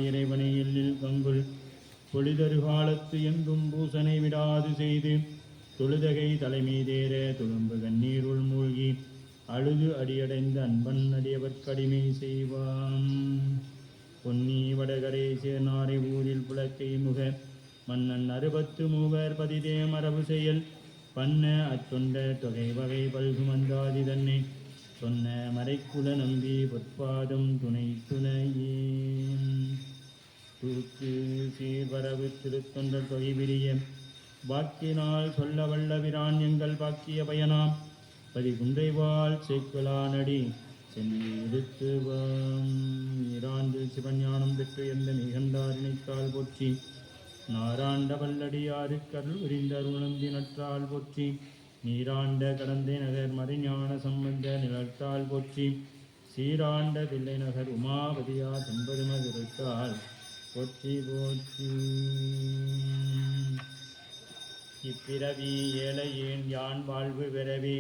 இறைவனை எல்லில் கங்குல் பொழிதரு காலத்து எங்கும் பூசனை விடாது செய்து தொழுதகை தலைமீதேற துளும்பு கண்ணீருள் மூழ்கி அழுது அடியடைந்த அன்பன் அடியவர்க்கடிமை செய்வான். பொன்னி வடகரை சேர்நாரை ஊரில் புலக்கை முக மன்னன் 63 பதிதே மரபு செயல் பண்ண அத்தொண்ட தொகை வகை பல்கு மந்தாதி தன்னை சொன்ன மறைக்குல நம்பி பொற்பாதம் துணை துணையே. தூக்கு சீர்வரவு திருத்தொண்டர் தொகை விரிய வாக்கினால் சொல்ல வல்ல விரான் எங்கள் பாக்கிய பயனாம் பதிகுன்றைவாள் சேக்குலானடி சென்னி எடுத்துவாம். ஈராண்டு சிவஞானம் பெற்று எந்த நிகண்டாரினைத்தால் போற்றி நாராண்ட வல்லடியாருக்கருள் உரிந்த அருணந்தி நற்றால் போற்றி நீராண்ட கடந்தை நகர் மறைஞான சம்பந்த நிலத்தால் போற்றி சீராண்ட தில்லை நகர் உமாபதியா செம்பெருமதிருத்தால் போற்றி போற்றி. இப்பிறவி ஏழையேன் யான் வாழ்வு பிறவி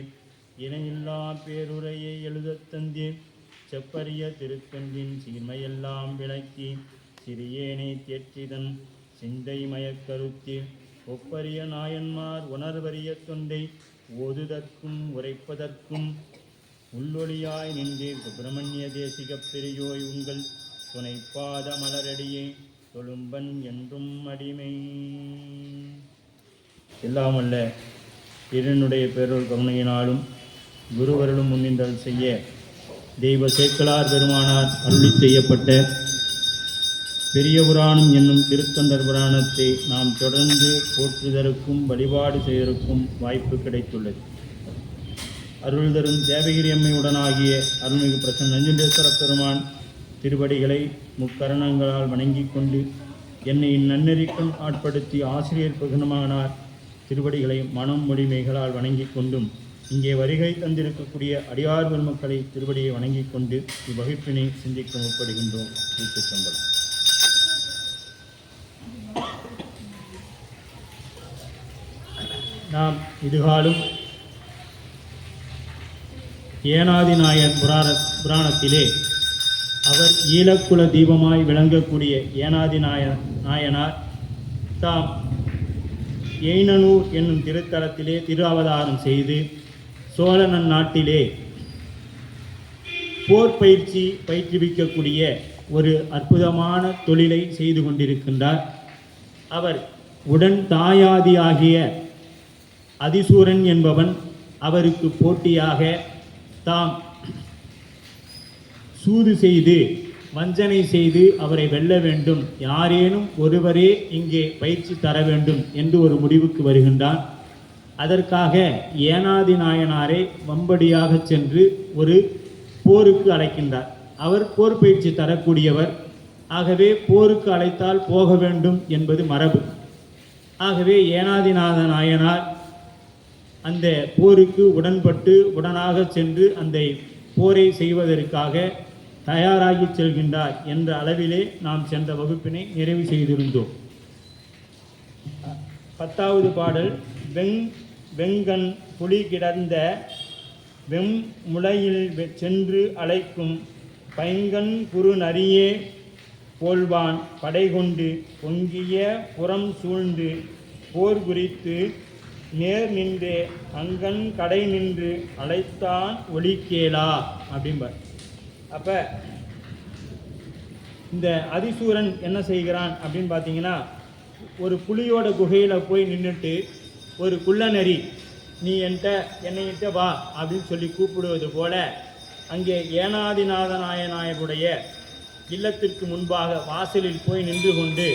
இணையில்லா பேருரையை எழுதத் தந்தேன் செப்பரிய திருத்தொண்டின் சீர்மையெல்லாம் விளக்கி சிறியேனை தேற்றிதன் சிந்தை மயக்கருத்தி ஒப்பரிய நாயன்மார் உணர்வரிய தொண்டை ஓதுதற்கும் உரைப்பதற்கும் உள்ளொளியாய் நின்றீர் சுப்பிரமணிய தேசிகப் பெரியோய் உங்கள் துணைப்பாத மலரடியே தொழும்பன் என்றும் அடிமை. எல்லாமல்ல இறைவனுடைய பேரொரு கருணையினாலும் குருவருளும் முன்னின்றல் செய்ய தெய்வ சேக்கலார் பெருமானார் அருளி செய்யப்பட்ட பெரிய புராணம் என்னும் திருத்தொண்டர் புராணத்தை நாம் தொடர்ந்து போற்றுதற்கும் வழிபாடு செய்வதற்கும் வாய்ப்பு கிடைத்துள்ளது. அருள் தரும் தேவகிரி அம்மையுடனாகிய அருள்மிகு பிரசன்ன நஞ்சுண்டேஸ்வர பெருமான் திருவடிகளை முக்கரணங்களால் வணங்கிக் கொண்டு என்னை நன்னெறிக்கும் ஆட்படுத்தி ஆசிரியர் பகுனமானார் திருவடிகளை மனம் மொழிமைகளால் வணங்கிக் கொண்டும் இங்கே வருகை தந்திருக்கக்கூடிய அடியார் பெருமக்களை திருவடியை வணங்கிக் கொண்டு இவ்வகுப்பினை சிந்திக்க முற்படுகின்றோம். திருச்சிற்றம்பலம். நாம் இதுகாலும் ஏனாதி நாயன் புராணத்திலே அவர் ஈழக்குல தீபமாய் விளங்கக்கூடிய ஏனாதி நாயனார் தாம் எய்னனூர் என்னும் திருத்தலத்திலே திரு அவதாரம் செய்து சோழனன் நாட்டிலே போர் பயிற்றுவிக்கக்கூடிய ஒரு அற்புதமான தொழிலை செய்து கொண்டிருக்கின்றார். அவர் உடன் தாயாதியாகிய அதிசூரன் என்பவன் அவருக்கு போட்டியாக தாம் சூது செய்து வஞ்சனை செய்து அவரை வெல்ல வேண்டும், யாரேனும் ஒருவரே இங்கே பயிற்சி தர வேண்டும் என்று ஒரு முடிவுக்கு வருகின்றான். அதற்காக ஏனாதி நாயனாரை வம்படியாக சென்று ஒரு போருக்கு அழைக்கின்றார். அவர் போர் பயிற்சி தரக்கூடியவர். ஆகவே போருக்கு அழைத்தால் போக வேண்டும் என்பது மரபு. ஆகவே ஏனாதிநாத நாயனார் அந்த போருக்கு உடன்பட்டு உடனாக சென்று அந்த போரை செய்வதற்காக தயாராகி செல்கின்றார் என்ற அளவிலே நாம் சென்ற வகுப்பினை நிறைவு செய்திருந்தோம். 10வது பாடல் வெங்கண் புலி கிடந்த வெம்முளையில் சென்று அழைக்கும் பைங்கண் குறு நரியே போல்வான் படைகொண்டு பொங்கிய புறம் சூழ்ந்து போர் குறித்து நேர் நின்று அங்கன் கடை நின்று அழைத்தான் ஒளி கேளா அப்படிம்பார். அப்போ இந்த அதிசூரன் என்ன செய்கிறான் அப்படின்னு பார்த்தீங்கன்னா, ஒரு புலியோட குகையில் போய் நின்றுட்டு ஒரு குள்ளநரி நீ என்னையிட்ட வா அப்படின்னு சொல்லி கூப்பிடுவது போல அங்கே ஏனாதிநாத நாயனாயருடைய இல்லத்திற்கு முன்பாக வாசலில் போய் நின்று கொண்டு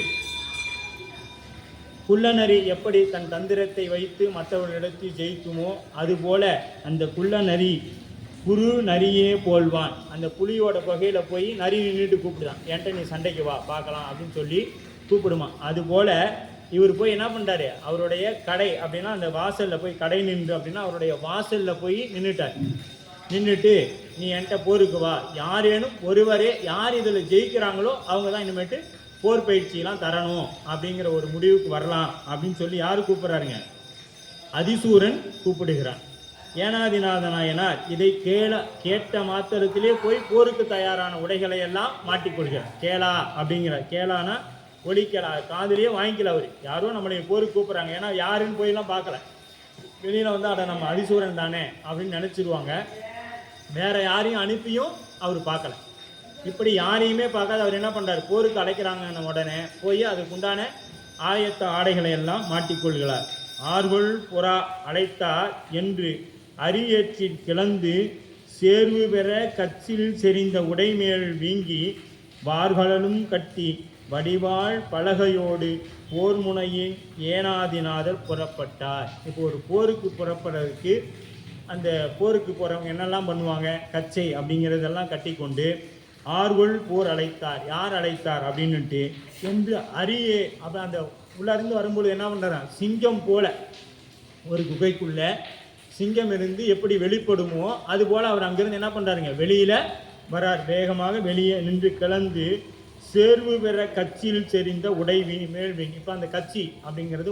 குள்ளநரி எப்படி தன் தந்திரத்தை வைத்து மற்றவர்களிடத்தில் ஜெயிக்குமோ அதுபோல அந்த குள்ளநரி குரு நரியே போல்வான். அந்த புலியோட குகையில் போய் நரி நின்றுட்டு கூப்பிடுதான், என்கிட்ட நீ சண்டைக்கு வா பார்க்கலாம் அப்படின்னு சொல்லி கூப்பிடுமா. அதுபோல் இவர் போய் என்ன பண்ணுறாரு, அவருடைய கடை அப்படின்னா அந்த வாசலில் போய் கடை நின்று அப்படின்னா அவருடைய வாசலில் போய் நின்றுட்டார். நின்றுட்டு நீ என்கிட்ட போருக்கு வா, யாரேனும் ஒருவரே யார் இதில் ஜெயிக்கிறாங்களோ அவங்க தான் இனிமேட்டு போர் பயிற்சியெல்லாம் தரணும் அப்படிங்கிற ஒரு முடிவுக்கு வரலாம் அப்படின்னு சொல்லி யார் கூப்பிட்றாருங்க, அதிசூரன் கூப்பிடுகிறான். ஏனாதிநாத நாயனார் இதை கேட்ட மாத்திரத்திலே போய் போருக்கு தயாரான உடைகளை எல்லாம் மாட்டிக்கொள்கிறார். கேளா அப்படிங்கிறார். கேளானா ஒலிக்கலா, காதுலேயே வாங்கிக்கல. அவர் யாரோ நம்மளை போருக்கு கூப்பிட்றாங்க, ஏன்னா யாருன்னு போயெல்லாம் பார்க்கல. வெளியில் வந்து அதை நம்ம அதிசூரன் தானே அப்படின்னு நினச்சிடுவாங்க. வேற யாரையும் அனுப்பியும் அவர் பார்க்கல. இப்படி யாரையுமே பார்க்காத அவர் என்ன பண்ணுறார், போருக்கு அழைக்கிறாங்கன்னு உடனே போய் அதுக்குண்டான ஆயத்த ஆடைகளை எல்லாம் மாட்டிக்கொள்கிறார். ஆர்கொள் புறா அழைத்தார் என்று அரியேற்றில் கிளந்து சேர்வு பெற கச்சில் செறிந்த உடைமேல் வீங்கி வார்களும் கட்டி வடிவாள் பலகையோடு போர் முனையின் ஏனாதிநாதர் புறப்பட்டார். இப்போ ஒரு போருக்கு புறப்படுறதுக்கு அந்த போருக்கு போகிறவங்க என்னெல்லாம் பண்ணுவாங்க, கச்சை அப்படிங்கிறதெல்லாம் கட்டி கொண்டு ஆர்கொள் போர் அழைத்தார். யார் அழைத்தார் அப்படின்னுட்டு என்று அரியே அப்போ அந்த உள்ளேருந்து வரும்பொழுது என்ன பண்ணுறான், சிங்கம் போல ஒரு குகைக்குள்ள சிங்கம் இருந்து எப்படி வெளிப்படுமோ அதுபோல் அவர் அங்கிருந்து என்ன பண்ணுறாருங்க, வெளியில் வரார். வேகமாக வெளியே நின்று கிளந்து சேர்வு பெற கட்சியில் செறிந்த உடை மேல்வீங்க. இப்போ அந்த கட்சி அப்படிங்கிறது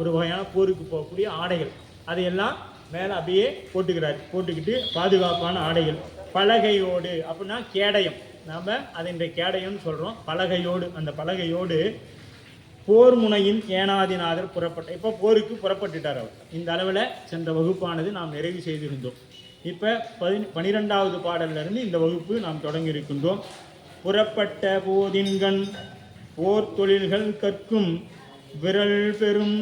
ஒரு வகையான போருக்கு போகக்கூடிய ஆடைகள், அதையெல்லாம் மேலே அப்படியே போட்டுக்கிட்டு பாதுகாப்பான ஆடைகள். பலகையோடு அப்படின்னா கேடயம், நாம் அதை இன்றைய கேடயம்னு சொல்கிறோம். பலகையோடு, அந்த பலகையோடு போர் முனையின் ஏனாதிநாதர் இப்போ போருக்கு புறப்பட்டுட்டார் அவர். இந்த அளவில் சென்ற வகுப்பானது நாம் நிறைவு செய்திருந்தோம். இப்போ 12வது பாடலிருந்து இந்த வகுப்பு நாம் தொடங்கி இருக்கின்றோம். புறப்பட்ட போதின்கண் போர் தொழில்கள் கற்கும் விரல் பெறும்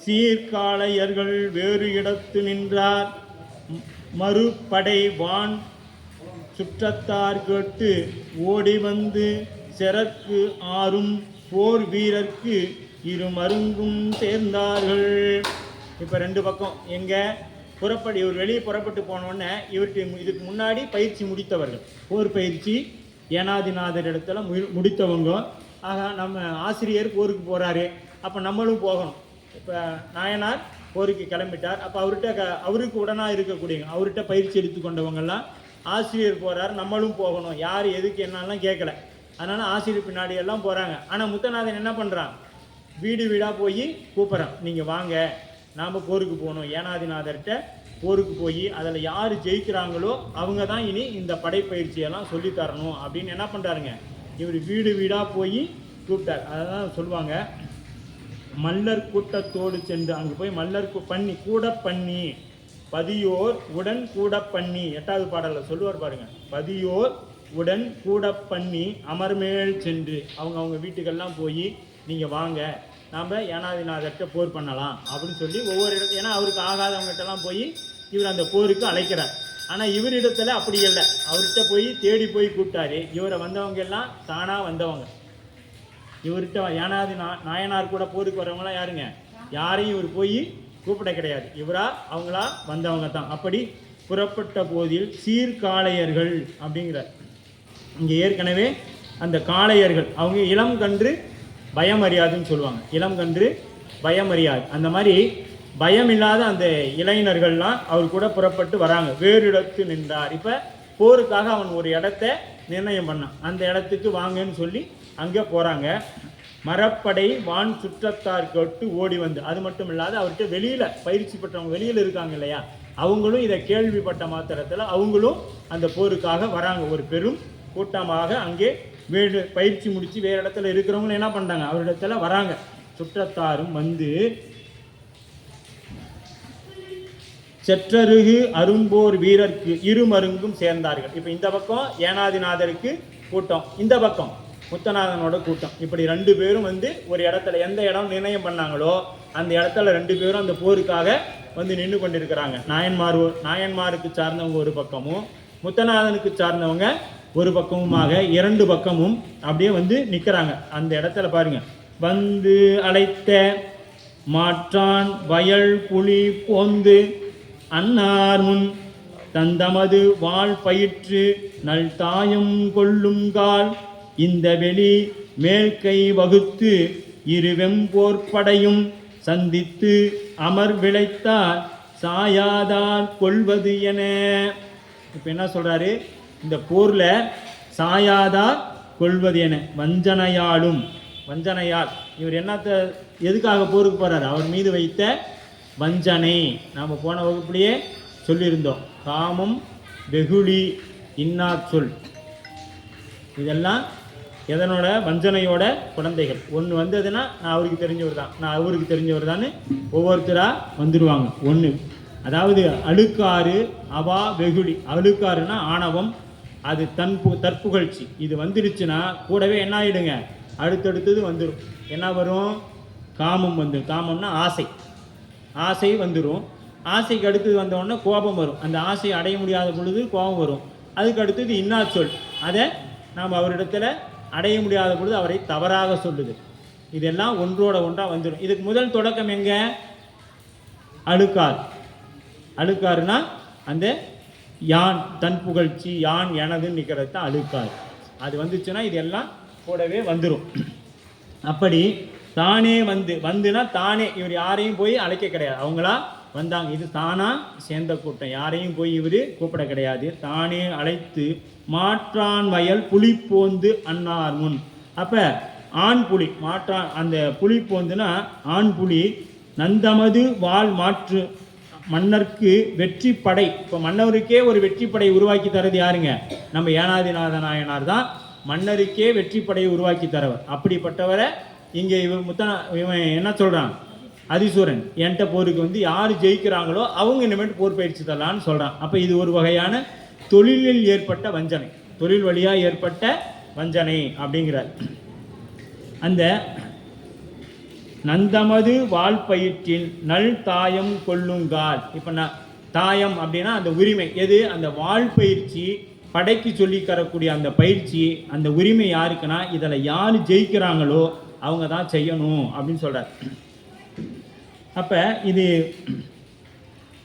சீர்காளையர்கள் வேறு இடத்து நின்றார். மறுபடை வான் சுற்றத்தார் கேட்டு ஓடி வந்து செறற்கு ஆறும் போர் வீரர்க்கு இரு மருங்கும் சேர்ந்தார்கள். இப்போ 2 பக்கம் எங்கே இவர் வெளியே புறப்பட்டு போனோடனே இவருக்கு இதுக்கு முன்னாடி பயிற்சி முடித்தவர்கள், போர் பயிற்சி ஏனாதிநாதர் இடத்துல முடித்தவங்க. ஆக நம்ம ஆசிரியர் போருக்கு போகிறாரு, அப்போ நம்மளும் போகணும். இப்போ நாயனார் போருக்கு கிளம்பிட்டார், அப்போ அவருக்கு உடனாக இருக்கக்கூடியவங்க, அவர்கிட்ட பயிற்சி எடுத்துக்கொண்டவங்கெல்லாம் ஆசிரியர் போகிறார், நம்மளும் போகணும். யார் எதுக்கு என்னெல்லாம் கேட்கல, அதனால் ஆசிரியர் பின்னாடி எல்லாம் போகிறாங்க. ஆனால் முத்தநாதன் என்ன பண்ணுறான், வீடு வீடாக போய் கூப்பிட்றான், நீங்கள் வாங்க நாம் போருக்கு போகணும். ஏனாதிநாதர்கிட்ட போருக்கு போய் அதில் யார் ஜெயிக்கிறாங்களோ அவங்க தான் இனி இந்த படைப்பயிற்சியெல்லாம் சொல்லித்தரணும் அப்படின்னு என்ன பண்ணுறாருங்க, இவர் வீடு வீடாக போய் கூப்பிட்டார். அதை தான் சொல்லுவாங்க, மல்லர் கூட்டத்தோடு சென்று அங்கே போய் மல்லர் கூட பண்ணி பதியோர் உடன் கூட பண்ணி 8வது பாடலில் சொல்லுவார் பாருங்க, பதியோர் உடன் கூட பண்ணி அமர்மேல் சென்று அவங்க வீட்டுக்கெல்லாம் போய் நீங்கள் வாங்க நாம் ஏனாதிநாதர்கிட்ட போர் பண்ணலாம் அப்படின்னு சொல்லி ஒவ்வொரு இடத்துல, ஏன்னா அவருக்கு ஆகாதவங்ககிட்டலாம் போய் இவர் அந்த போருக்கு அழைக்கிறார். ஆனால் இவரிடத்துல அப்படி இல்லை, அவர்கிட்ட போய் தேடி போய் கூப்பிட்டாரு. இவரை வந்தவங்க எல்லாம் தானாக வந்தவங்க. இவர்கிட்ட நாயனார் கூட போருக்கு வரவங்களாம் யாருங்க, யாரையும் இவர் போய் கூப்பிட கிடையாது, அவங்களா வந்தவங்க தான். அப்படி புறப்பட்ட போதில் சீர்காளையர்கள் அப்படிங்கிறார். இங்கே ஏற்கனவே அந்த காளையர்கள் அவங்க இளம் கன்று பயம் அறியாதுன்னு சொல்லுவாங்க. இளம் கன்று பயம் அறியாது, அந்த மாதிரி பயம் இல்லாத அந்த இளைஞர்கள்லாம் அவர் கூட புறப்பட்டு வராங்க. வேறு இடத்து நின்றார். இப்போ போருக்காக அவன் ஒரு இடத்த நிர்ணயம் பண்ணான், அந்த இடத்துக்கு வாங்கன்னு சொல்லி அங்கே போகிறாங்க. மரப்படை வான் சுற்றத்தார் கேட்டு ஓடி வந்து, அது மட்டும் இல்லாத அவர்கிட்ட வெளியில் பயிற்சி பெற்றவங்க வெளியில் இருக்காங்க இல்லையா, அவங்களும் இதை கேள்விப்பட்ட மாத்திரத்தில் அவங்களும் அந்த போருக்காக வராங்க. ஒரு பெரும் கூட்டமாக அங்கே பயிற்சி முடித்து வேறு இடத்துல இருக்கிறவங்களும் என்ன பண்ணுறாங்க, அவரிடத்துல வராங்க. சுற்றத்தாரும் வந்து செற்றருகு அரும்போர் வீரர்க்கு இருமருங்கும் சேர்ந்தார்கள். இப்போ இந்த பக்கம் ஏனாதிநாதருக்கு கூட்டம், இந்த பக்கம் முத்தநாதனோட கூட்டம். இப்படி 2 பேரும் வந்து ஒரு இடத்துல எந்த இடம் நிர்ணயம் பண்ணாங்களோ அந்த இடத்துல 2 பேரும் அந்த போருக்காக வந்து நின்று கொண்டிருக்கிறாங்க. நாயன்மாருக்கு சார்ந்தவங்க ஒரு பக்கமும் முத்தநாதனுக்கு சார்ந்தவங்க ஒரு பக்கமுமாக 2 பக்கமும் அப்படியே வந்து நிற்கிறாங்க. அந்த இடத்துல பாருங்க, வந்து அழைத்த மாற்றான் வயல் புலி போந்து அன்னார் முன் தந்தமது வாழ் பயிற்று நல் தாயம் கொள்ளுங்கால் இந்த வெளி மேல்கை வகுத்து இருவெம்போற்படையும் சந்தித்து அமர் விளைத்தார் சாயாதார் கொள்வது என. இப்போ என்ன சொல்கிறாரு, இந்த போரில் சாயாதார் கொள்வது என வஞ்சனையாலும், வஞ்சனையால் இவர் எதுக்காக போருக்கு போகிறார், அவர் மீது வைத்த வஞ்சனை. நாம் போன வகுப்புலேயே சொல்லியிருந்தோம். காமம், வெகுளி, இன்னா சொல், இதெல்லாம் எதனோட வஞ்சனையோட குழந்தைகள். ஒன்று வந்ததுன்னா நான் அவருக்கு தெரிஞ்சவர் தான், நான் அவருக்கு தெரிஞ்சவர் தான்னு ஒவ்வொருத்தராக வந்துடுவாங்க. ஒன்று அதாவது அழுக்காறு, அவா, வெகுளி. அழுக்காறுனா ஆணவம், அது தற்புகழ்ச்சி. இது வந்துடுச்சுன்னா கூடவே என்ன ஆகிடுங்க, அடுத்தடுத்தது வந்துடும். என்ன வரும்? காமம் வந்துடும். காமம்னா ஆசை, ஆசை வந்துடும். ஆசைக்கு அடுத்தது வந்தோடனே கோபம் வரும். அந்த ஆசையை அடைய முடியாத பொழுது கோபம் வரும். அதுக்கு அடுத்தது இன்னா சொல், அதை நாம் அவரிடத்துல அடைய முடியாத பொழுது அவரை தவறாக சொல்லுது. இதெல்லாம் ஒன்றோட ஒன்றாக வந்துடும். இதுக்கு முதல் தொடக்கம் எங்கே? அழுக்காறு. அழுக்காறுனா அந்த யான், தன் புகழ்ச்சி, யான் எனதுன்னு நிற்கிறது தான் அழுக்காறு. அது வந்துச்சுன்னா இதெல்லாம் கூடவே வந்துடும். அப்படி தானே வந்துனா தானே, இவர் யாரையும் போய் அழைக்க கிடையாது, அவங்களா வந்தாங்க. இது தானா சேர்ந்த கூட்டம், யாரையும் போய் இவர் கூப்பிட கிடையாது. தானே அழைத்து மாற்றான் வயல் புலி போந்து அன்னார் முன். அப்போ ஆண் புலி, மாற்றான் அந்த புலி போந்துனா ஆண் புலி, நந்தமது வாழ் மாற்று மன்னருக்கு வெற்றி படை. இப்போ மன்னருக்கே ஒரு வெற்றி படை உருவாக்கி தரது யாருங்க? நம்ம ஏனாதிநாத நாயனார் தான் மன்னருக்கே வெற்றி படையை உருவாக்கி தரவர். அப்படிப்பட்டவரை இங்கே இவன் என்ன சொல்கிறான்? அதிசூரன் என்கிட்ட போருக்கு வந்து யார் ஜெயிக்கிறாங்களோ அவங்க இனிமேட்டு போர் பயிற்சி தரலான்னு சொல்கிறான். அப்போ இது ஒரு வகையான தொழிலில் ஏற்பட்ட வஞ்சனை, தொழில் வழியாக ஏற்பட்ட வஞ்சனை அப்படிங்கிறார். அந்த நந்தமது வாழ்பயிற்றின் நல் தாயம் கொள்ளுங்கால். இப்போ தாயம் அப்படின்னா அந்த உரிமை எது? அந்த வாழ்பயிற்சி, படைக்கு சொல்லி தரக்கூடிய அந்த பயிற்சி, அந்த உரிமை யாருக்குன்னா இதில் யார் ஜெயிக்கிறாங்களோ அவங்க தான் செய்யணும் அப்படின்னு சொல்கிறார். அப்போ இது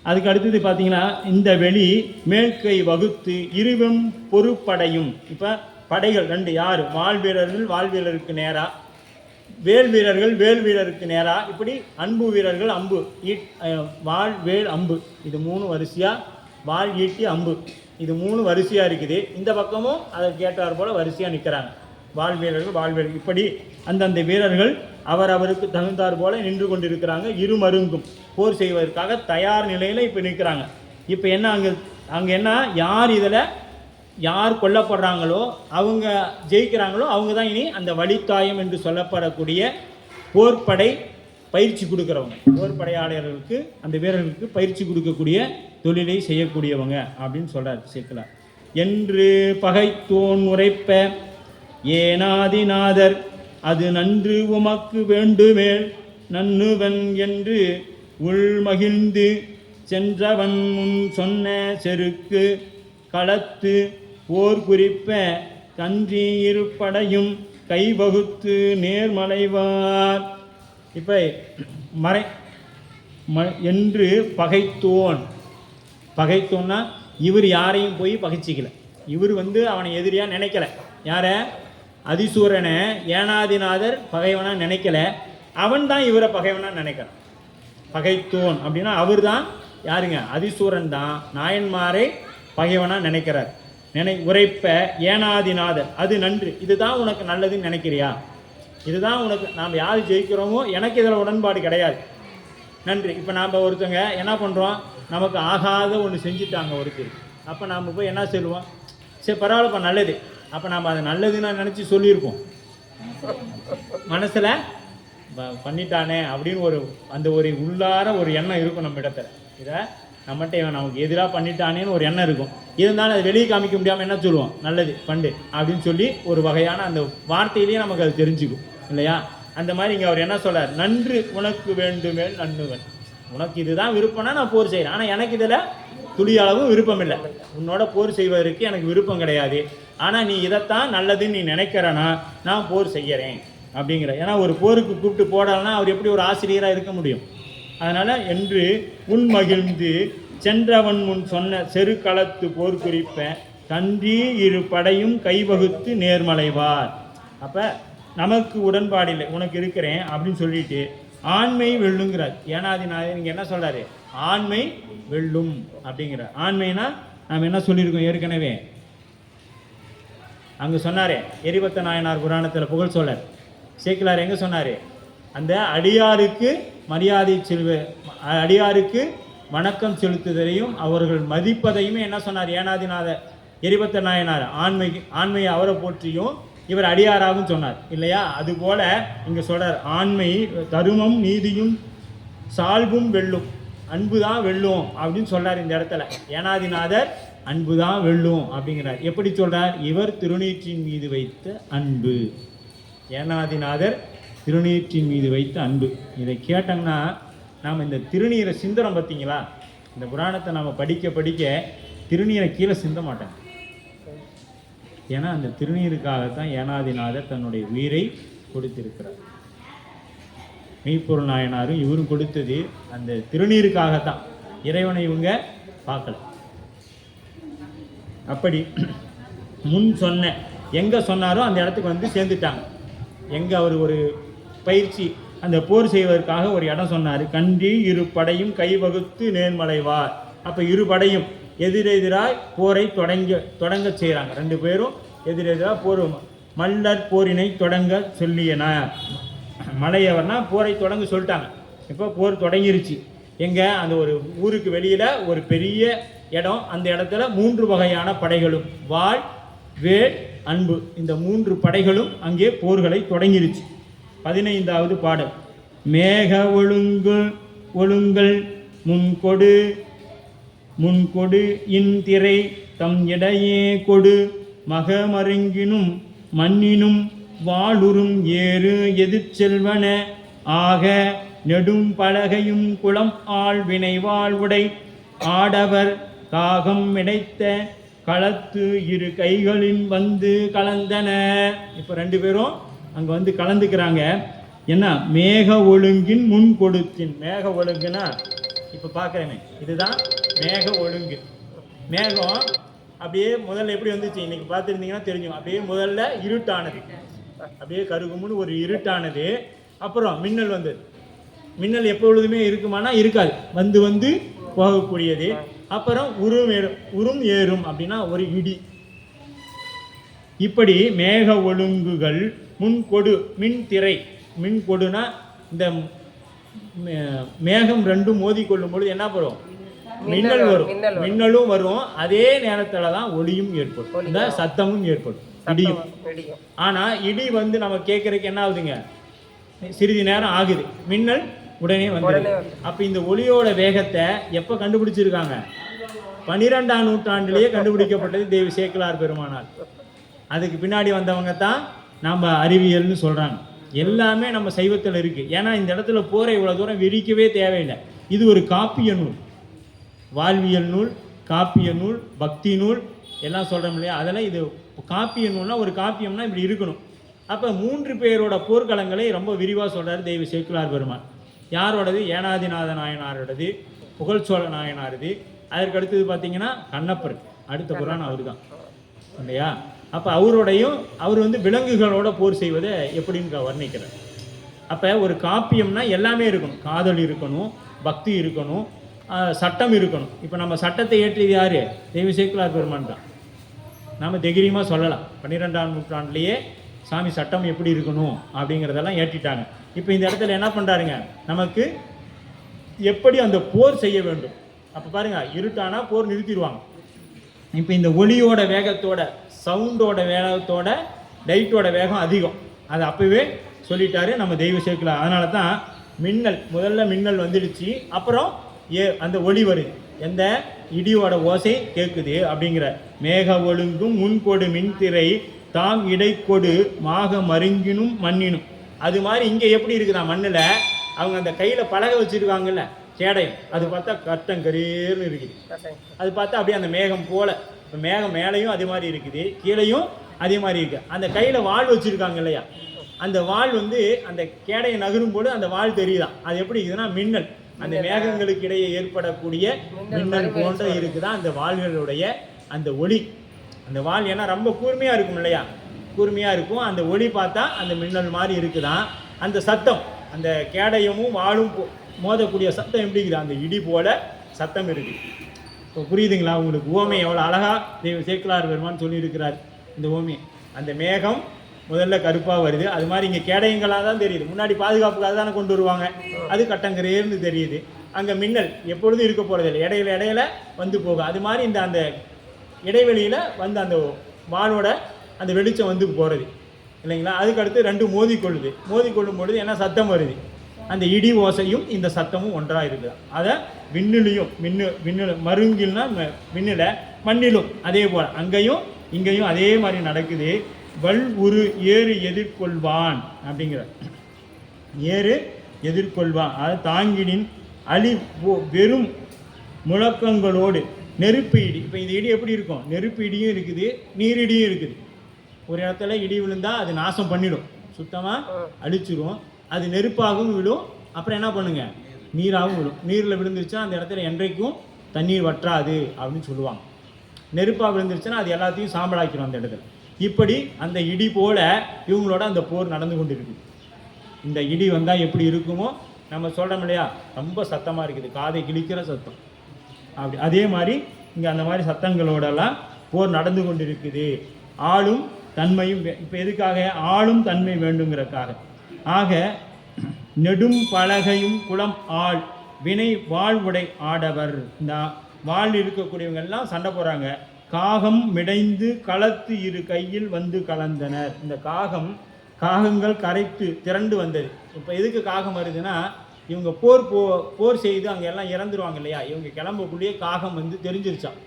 அதுக்கு அடுத்தது பார்த்தீங்கன்னா, இந்த வெளி மேற்கை வகுத்து இருவம் பொறுப்படையும். இப்போ படைகள் ரெண்டு, யார்? வாழ்வீரர்கள் வாழ்வீரருக்கு நேராக, வேல் வீரர்கள் வேல் வீரருக்கு நேராக, இப்படி அன்பு வீரர்கள் அம்பு வாழ் வேல் அம்பு, இது மூணு வரிசையாக, வாழ் ஈட்டி அம்பு, இது மூணு வரிசையாக இருக்குது. இந்த பக்கமும் அதை கேட்டார் போல் வரிசையாக நிற்கிறாங்க. வாழ் வீரர்கள் வாழ்வீரர்கள், இப்படி அந்தந்த வீரர்கள் அவருக்கு தகுந்தார் போல நின்று கொண்டிருக்கிறாங்க. இருமருங்கும் போர் செய்வதற்காக தயார் நிலையில் இப்போ நிற்கிறாங்க. இப்போ என்ன அங்கே என்ன, யார் இதில் யார் கொல்லப்படுறாங்களோ அவங்க ஜெயிக்கிறாங்களோ அவங்க தான் இனி அந்த வழித்தாயம் என்று சொல்லப்படக்கூடிய போர்ப்படை பயிற்சி கொடுக்குறவங்க. போர்ப்படையாளர்களுக்கு, அந்த வீரர்களுக்கு பயிற்சி கொடுக்கக்கூடிய தொழிலை செய்யக்கூடியவங்க அப்படின்னு சொல்கிறார் சேர்க்கலார். என்று பகைத்தோன் உரைப்ப ஏனாதிநாதர் அது நன்று உமக்கு வேண்டுமேல் நன்னுவன் என்று உள் மகிழ்ந்து சென்றவன் முன் சொன்ன செருக்கு களத்து போர் குறிப்ப கன்றி இருப்படையும் கைவகுத்து நேர்மலைவார். இப்போ என்று பகைத்தோன்னா இவர் யாரையும் போய் பகைச்சிக்கல. இவர் அவனை எதிரியாக நினைக்கல. யாரை? அதிசூரனை ஏனாதிநாதர் பகைவனாக நினைக்கல. அவன் தான் இவரை பகைவனாக நினைக்கிறான். பகைத்தோன் அப்படின்னா அவர் தான் யாருங்க? அதிசூரன் தான் நாயன்மாரை பகைவனாக நினைக்கிறார். உரைப்ப ஏனாதிநாதர் அது நன்று, இதுதான் உனக்கு நல்லதுன்னு நினைக்கிறியா? இதுதான் உனக்கு, நாம் யார் ஜெயிக்கிறோமோ எனக்கு இதில் உடன்பாடு கிடையாது, நன்றி. இப்போ நாம் ஒருத்தங்க என்ன பண்ணுறோம், நமக்கு ஆகாத ஒன்று செஞ்சுட்டாங்க ஒருத்தர். அப்போ நாம் போய் என்ன சொல்லுவோம்? சரி பரவாயில்லப்பா நல்லது. அப்போ நாம் அதை நல்லதுன்னு நினச்சி சொல்லியிருப்போம். மனசில் பண்ணிட்டானே அப்படின்னு ஒரு உள்ளார ஒரு எண்ணம் இருக்கும் நம்ம இடத்துல. இதை நம்மகிட்ட இவன் நமக்கு எதிராக பண்ணிட்டானேன்னு ஒரு எண்ணம் இருக்கும். இருந்தாலும் அதை வெளியே காமிக்க முடியாமல் என்ன சொல்லுவோம்? நல்லது பண்டு அப்படின்னு சொல்லி ஒரு வகையான அந்த வார்த்தையிலேயே நமக்கு அது தெரிஞ்சுக்கும் இல்லையா? அந்த மாதிரி இங்கே அவர் என்ன சொல்கிறார்? நன்று உனக்கு வேண்டுமேல் நன்னுவன். உனக்கு இதுதான் விருப்பம்னா நான் போர் செய்கிறேன், ஆனால் எனக்கு இதில் துளி அளவும் விருப்பம் இல்லை. உன்னோட போர் செய்வதற்கு எனக்கு விருப்பம் கிடையாது. ஆனால் நீ இதைத்தான் நல்லதுன்னு நீ நினைக்கிறனா நான் போர் செய்கிறேன் அப்படிங்கிற. ஏன்னா ஒரு போருக்கு கூப்பிட்டு போடலைன்னா அவர் எப்படி ஒரு ஆசிரியராக இருக்க முடியும்? அதனால் என்று உன் மகிழ்ந்து சென்றவன் முன் சொன்ன செரு களத்து போர் குறிப்ப தன்றி இரு படையும் கைவகுத்து நேர்மலைவார். அப்போ நமக்கு உடன்பாடில்லை, உனக்கு இருக்கிறேன் அப்படின்னு சொல்லிட்டு ஆண்மை வெல்லுங்கிறார். ஏனாதிநாதர் இங்கே என்ன சொல்கிறாரு? ஆண்மை வெல்லும் அப்படிங்கிறார். ஆண்மைனா நாம் என்ன சொல்லியிருக்கோம் ஏற்கனவே? அங்கே சொன்னாரே எரிபத்த நாயனார் புராணத்தில் புகழ் சொல்லார். சேக்கிலார் எங்கே சொன்னார்? அந்த அடியாருக்கு மரியாதை அடியாருக்கு வணக்கம் செலுத்துதலையும் அவர்கள் மதிப்பதையுமே என்ன சொன்னார் ஏனாதிநாதர் எரிபத்த நாயனார்? ஆண்மையை அவரை போற்றியும் இவர் அடியாராகவும் சொன்னார் இல்லையா? அதுபோல இங்கே சொல்றார், ஆண்மை தருமம் நீதியும் சால்பும் வெல்லும், அன்பு தான் வெல்லும் அப்படின்னு சொல்றார் இந்த இடத்துல. ஏனாதிநாதர் அன்பு தான் வெல்லும் அப்படிங்கிறார். எப்படி சொல்றார்? இவர் திருநீற்றின் மீது வைத்த அன்பு. ஏனாதிநாதர் திருநீற்றின் மீது வைத்த அன்பு. இதை கேட்டோம்னா நாம் இந்த திருநீரை சிந்தனம் பார்த்தீங்களா? இந்த புராணத்தை நாம் படிக்க படிக்க திருநீரை கீழே சிந்த மாட்டேன். ஏன்னா அந்த திருநீருக்காகத்தான் ஏனாதிநாதர் தன்னுடைய உயிரை கொடுத்திருக்கிறார். மெய்ப்பொருள் நாயனாரும் இவரும் கொடுத்தது அந்த திருநீருக்காகத்தான். இறைவனை இவங்க பார்க்கல. அப்படி முன் சொன்ன எங்கே சொன்னாரோ அந்த இடத்துக்கு வந்து சேர்ந்துட்டாங்க. எங்கே அவர் ஒரு பயிற்சி அந்த போர் செய்வதற்காக ஒரு இடம் சொன்னார். கன்றி இரு படையும் கைவகுத்து நேர்மலைவார். அப்போ இரு படையும் எதிரெதிராக போரை தொடங்க செய்கிறாங்க. ரெண்டு பேரும் எதிரெதிராக போர், மல்லர் போரினை தொடங்க சொல்லியன. மலையவர்னா போரை தொடங்க சொல்லிட்டாங்க. இப்போ போர் தொடங்கிருச்சு. எங்கே? அந்த ஒரு ஊருக்கு வெளியில் ஒரு பெரிய இடம். அந்த இடத்துல 3 வகையான படைகளும், வாள், வேல், அன்பு, இந்த 3 படைகளும் அங்கே போர்களை தொடங்கிருச்சு. 15வது பாடல். மேக ஒழுங்கல் முன்கொடு இன்திரை தம் இடையே கொடு மகமருங்கினும் மண்ணினும் வாளுறும் ஏறு எதிர்ச்செல்வன ஆக நெடும் பலகையும் குளம் ஆள் வினைவாள் உடை ஆடவர் காகம் இடைத்த களத்து இரு கைகளின் வந்து கலந்தன. இப்போ 2 பேரும் அங்கே வந்து கலந்துக்கிறாங்க. என்ன? மேக ஒழுங்கின் முன் கொடுத்தின். மேக ஒழுங்குனா இப்போ பார்க்குறேனே, இதுதான் மேக ஒழுங்கு. மேகம் அப்படியே முதல்ல எப்படி வந்துச்சு இன்னைக்கு பார்த்துருந்தீங்கன்னா தெரியும். அப்படியே முதல்ல இருட்டானது, அப்படியே கருகுமுன்னு ஒரு இருட்டானது. அப்புறம் மின்னல் வந்தது. மின்னல் எப்பொழுதுமே இருக்குமானா இருக்காது, வந்து வந்து போகக்கூடியது. அப்புறம் உரும் ஏறும் அப்படின்னா ஒரு இடி. இப்படி மேக ஒழுங்குகள் முன்கொடு மின்திரை. மின்கொடுனா இந்த மேகம் 2 மோதி கொள்ளும் பொழுது என்ன வரும்? மின்னல் வரும். மின்னலும் வரும். அதே நேரத்தில் தான் ஒளியும் ஏற்படும், இந்த சத்தமும் ஏற்படும், இடியும். ஆனால் இடி வந்து நம்ம கேட்கறதுக்கு என்ன ஆகுதுங்க? சிறிது நேரம் ஆகுது, மின்னல் உடனே வந்து. அப்போ இந்த ஒளியோட வேகத்தை எப்போ கண்டுபிடிச்சிருக்காங்க? 12ஆம் நூற்றாண்டிலேயே கண்டுபிடிக்கப்பட்டது தேவி சேக்கிழார் பெருமானார். அதுக்கு பின்னாடி வந்தவங்க தான் நம்ம அறிவியல்னு சொல்கிறாங்க. எல்லாமே நம்ம சைவத்தில் இருக்குது. ஏன்னா இந்த இடத்துல போகிற இவ்வளோ தூரம் விரிக்கவே தேவையில்லை. இது ஒரு காப்பிய நூல், வாழ்வியல் நூல், காப்பிய நூல், பக்தி நூல் எல்லாம் சொல்கிறோம் இல்லையா? அதெல்லாம் இது காப்பிய நூல்னா ஒரு காப்பியம்னா இப்படி இருக்கணும். அப்போ 3 பேரோட போர்க்களங்களை ரொம்ப விரிவாக சொல்கிறார் தெய்வ சேக்கிழார் பெருமான். யாரோடது? ஏனாதிநாத நாயனாரோடது, புகழ்ச்சோழ நாயனாரது. அதற்கு அடுத்தது பார்த்தீங்கன்னா கண்ணப்பர், அடுத்த புராணம் அவர் தான் இல்லையா? அப்போ அவரோடையும் அவர் வந்து விலங்குகளோட போர் செய்வதை எப்படின்னு வர்ணிக்கிறார். அப்போ ஒரு காப்பியம்னா எல்லாமே இருக்கணும். காதல் இருக்கணும், பக்தி இருக்கணும், சட்டம் இருக்கணும். இப்போ நம்ம சட்டத்தை ஏற்றியது யார்? தெய்வ சேக்கிழார் பெருமான் தான். நாம் தைரியமாக சொல்லலாம், 12ஆம் நூற்றாண்டுலேயே சாமி சட்டம் எப்படி இருக்கணும் அப்படிங்கிறதெல்லாம் ஏற்றிட்டாங்க. இப்போ இந்த இடத்துல என்ன பண்ணுறாருங்க? நமக்கு எப்படி அந்த போர் செய்ய வேண்டும். அப்போ பாருங்கள், இருட்டானா போர் நிறுத்திடுவாங்க. இப்போ இந்த ஒளியோட வேகத்தோட, சவுண்டோட வேகத்தோட லைட்டோட வேகம் அதிகம். அது அப்போவே சொல்லிட்டாரு நம்ம தெய்வ சேக்கிழார். அதனால தான் மின்னல், முதல்ல மின்னல் வந்துடுச்சு, அப்புறம் அந்த ஒளி வருது, எந்த இடியோட ஓசை கேட்குது அப்படிங்கிற. மேக ஒழுங்கும் முன்கொடு மின்திரை தாம் இடைக்கொடு மாக மருங்கினும் மண்ணினும். அது மாதிரி இங்கே எப்படி இருக்குதா? மண்ணில் அவங்க அந்த கையில் பலகை வச்சுருக்காங்கல்ல, கேடயம், அது பார்த்தா கட்டங்கரேன்னு இருக்குது. அது பார்த்தா அப்படியே அந்த மேகம் போல். இப்போ மேகம் மேலேயும் அதே மாதிரி இருக்குது, கீழேயும் அதே மாதிரி இருக்குது. அந்த கையில் வாள் வச்சுருக்காங்க இல்லையா? அந்த வாள் வந்து அந்த கேடையை நகரும் போது அந்த வாள் தெரியுதான். அது எப்படி இருக்குதுன்னா மின்னல், அந்த மேகங்களுக்கு இடையே ஏற்படக்கூடிய மின்னல் போன்ற இருக்குதான் அந்த வாள்களுடைய அந்த ஒளி. அந்த வாள் ஏன்னா ரொம்ப கூர்மையாக இருக்கும் இல்லையா? கூர்மையாக இருக்கும். அந்த ஒளி பார்த்தா அந்த மின்னல் மாதிரி இருக்குதான். அந்த சத்தம், அந்த கேடயமும் வாளும் மோதக்கூடிய சத்தம் எப்படி இருக்குது? அந்த இடி போல சத்தம் இருக்குது. இப்போ புரியுதுங்களா உங்களுக்கு? ஓமை எவ்வளோ அழகாக தெய்வ சேக்கிழார் பெருமான் சொல்லியிருக்கிறார். இந்த ஓமை, அந்த மேகம் முதல்ல கருப்பாக வருது, அது மாதிரி இங்கே கேடயங்களாக தான் தெரியுது. முன்னாடி பாதுகாப்புக்காக தானே கொண்டு வருவாங்க, அது கட்டங்கரேர்னு தெரியுது. அங்கே மின்னல் எப்பொழுதும் இருக்க போகிறதில்லை, இடையில இடையில வந்து போகும். அது மாதிரி இந்த அந்த இடைவெளியில் வந்து அந்த வானோட அந்த வெளிச்சம் வந்து போகிறது இல்லைங்களா. அதுக்கடுத்து ரெண்டும் மோதிக்கொள்ளும் பொழுது என்ன சத்தம் வருது, அந்த இடி ஓசையும் இந்த சத்தமும் ஒன்றாக இருக்குது. அதை விண்ணில் மருங்கில்னா விண்ணில், மண்ணிலும் அதே போல் அங்கேயும் இங்கேயும் அதே மாதிரி நடக்குது. வல் உரு ஏறு எதிர்கொள்வான் அப்படிங்கிற, ஏறு எதிர்கொள்வான். அது தாங்கினின் அழி வெறும் முழக்கங்களோடு நெருப்பு இடி. இப்போ இந்த இடி எப்படி இருக்கும், நெருப்பு இடியும் இருக்குது, நீரிடியும் இருக்குது. ஒரு இடத்துல இடி விழுந்தால் அது நாசம் பண்ணிடும், சுத்தமாக அழிச்சிடும். அது நெருப்பாகவும் விடும், அப்புறம் என்ன பண்ணுங்க, நீராகவும் விடும். நீரில் விழுந்துருச்சுன்னா அந்த இடத்துல என்றைக்கும் தண்ணீர் வற்றாது அப்படின்னு சொல்லுவாங்க. நெருப்பாக விழுந்துருச்சுன்னா அது எல்லாத்தையும் சாம்பலாக்கிடும் அந்த இடத்துல. இப்படி அந்த இடி போல இவங்களோட அந்த போர் நடந்து கொண்டு இருக்குது. இந்த இடி வந்தால் எப்படி இருக்குமோ நம்ம சொல்கிறோம் இல்லையா, ரொம்ப சத்தமாக இருக்குது, காதை கிழிக்கிற சத்தம். அப்படி அதே மாதிரி இங்கே அந்த மாதிரி சத்தங்களோடலாம் போர் நடந்து கொண்டு இருக்குது. ஆளும் தன்மையும் இப்போ எதுக்காக, ஆளும் தன்மை வேண்டுங்கிறதுக்காக. ஆக நெடும் பலகையும் குளம் ஆள் வினை வாழ்வுடை ஆடவர். இந்த வாழ் இருக்கக்கூடியவங்க எல்லாம் சண்டை போகிறாங்க. காகம் மிடைந்து களத்து இரு கையில் வந்து கலந்தனர். இந்த காகங்கள் கரைத்து திரண்டு வந்தது. இப்போ எதுக்கு காகம் வருதுன்னா, இவங்க போர் செய்து அங்கே எல்லாம் இறந்துருவாங்க இல்லையா, இவங்க கிளம்பக்குள்ளேயே காகம் வந்து தெரிஞ்சிருச்சான்.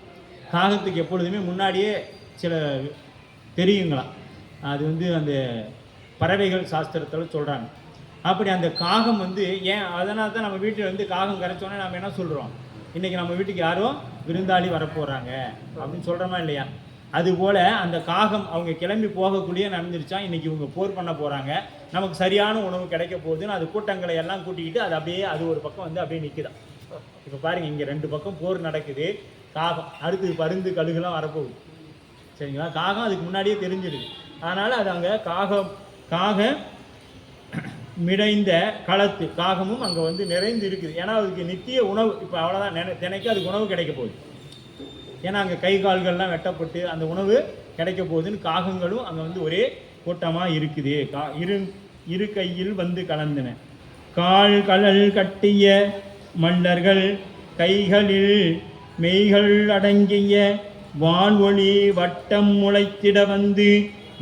காகத்துக்கு எப்பொழுதுமே முன்னாடியே சில தெரியுங்களாம். அது வந்து அந்த பறவைகள் சாஸ்திரத்தில் சொல்கிறாங்க. அப்படி அந்த காகம் வந்து ஏன், அதனால தான் நம்ம வீட்டில் வந்து காகம் கரைச்சோன்னே நம்ம என்ன சொல்கிறோம், இன்றைக்கி நம்ம வீட்டுக்கு யாரோ விருந்தாளி வரப்போகிறாங்க அப்படின்னு சொல்கிறோமா இல்லையா. அதுபோல் அந்த காகம் அவங்க கிளம்பி போகக்குள்ளேயே நடந்துருச்சா, இன்றைக்கி இவங்க போர் பண்ண போகிறாங்க, நமக்கு சரியான உணவு கிடைக்க போகுதுன்னு அது கூட்டங்களை எல்லாம் கூட்டிக்கிட்டு அது அப்படியே அது ஒரு பக்கம் வந்து அப்படியே நிற்குதான். இப்போ பாருங்கள், இங்கே 2 பக்கம் போர் நடக்குது. காகம் அடுத்து பருந்து கழுகுலாம் வரப்போகுது சரிங்களா. காகம் அதுக்கு முன்னாடியே தெரிஞ்சிருக்கு. அதனால் அது அங்கே காக மிடைந்த களத்து காகமும் அங்கே வந்து நிறைந்து இருக்குது. ஏன்னா அதுக்கு நித்திய உணவு, இப்போ அவ்வளோதான், தினைக்கு அதுக்கு உணவு கிடைக்க போகுது. ஏன்னா அங்கே கை கால்கள்லாம் வெட்டப்பட்டு அந்த உணவு கிடைக்க போகுதுன்னு காகங்களும் அங்கே வந்து ஒரே கூட்டமாக இருக்குது. இரு கையில் வந்து கலந்தன. கால் கழல் கட்டிய மல்லர்கள் கைகளில் மெய்கள் அடங்கிய வான்ஒளி வட்டம் முளைத்திட வந்து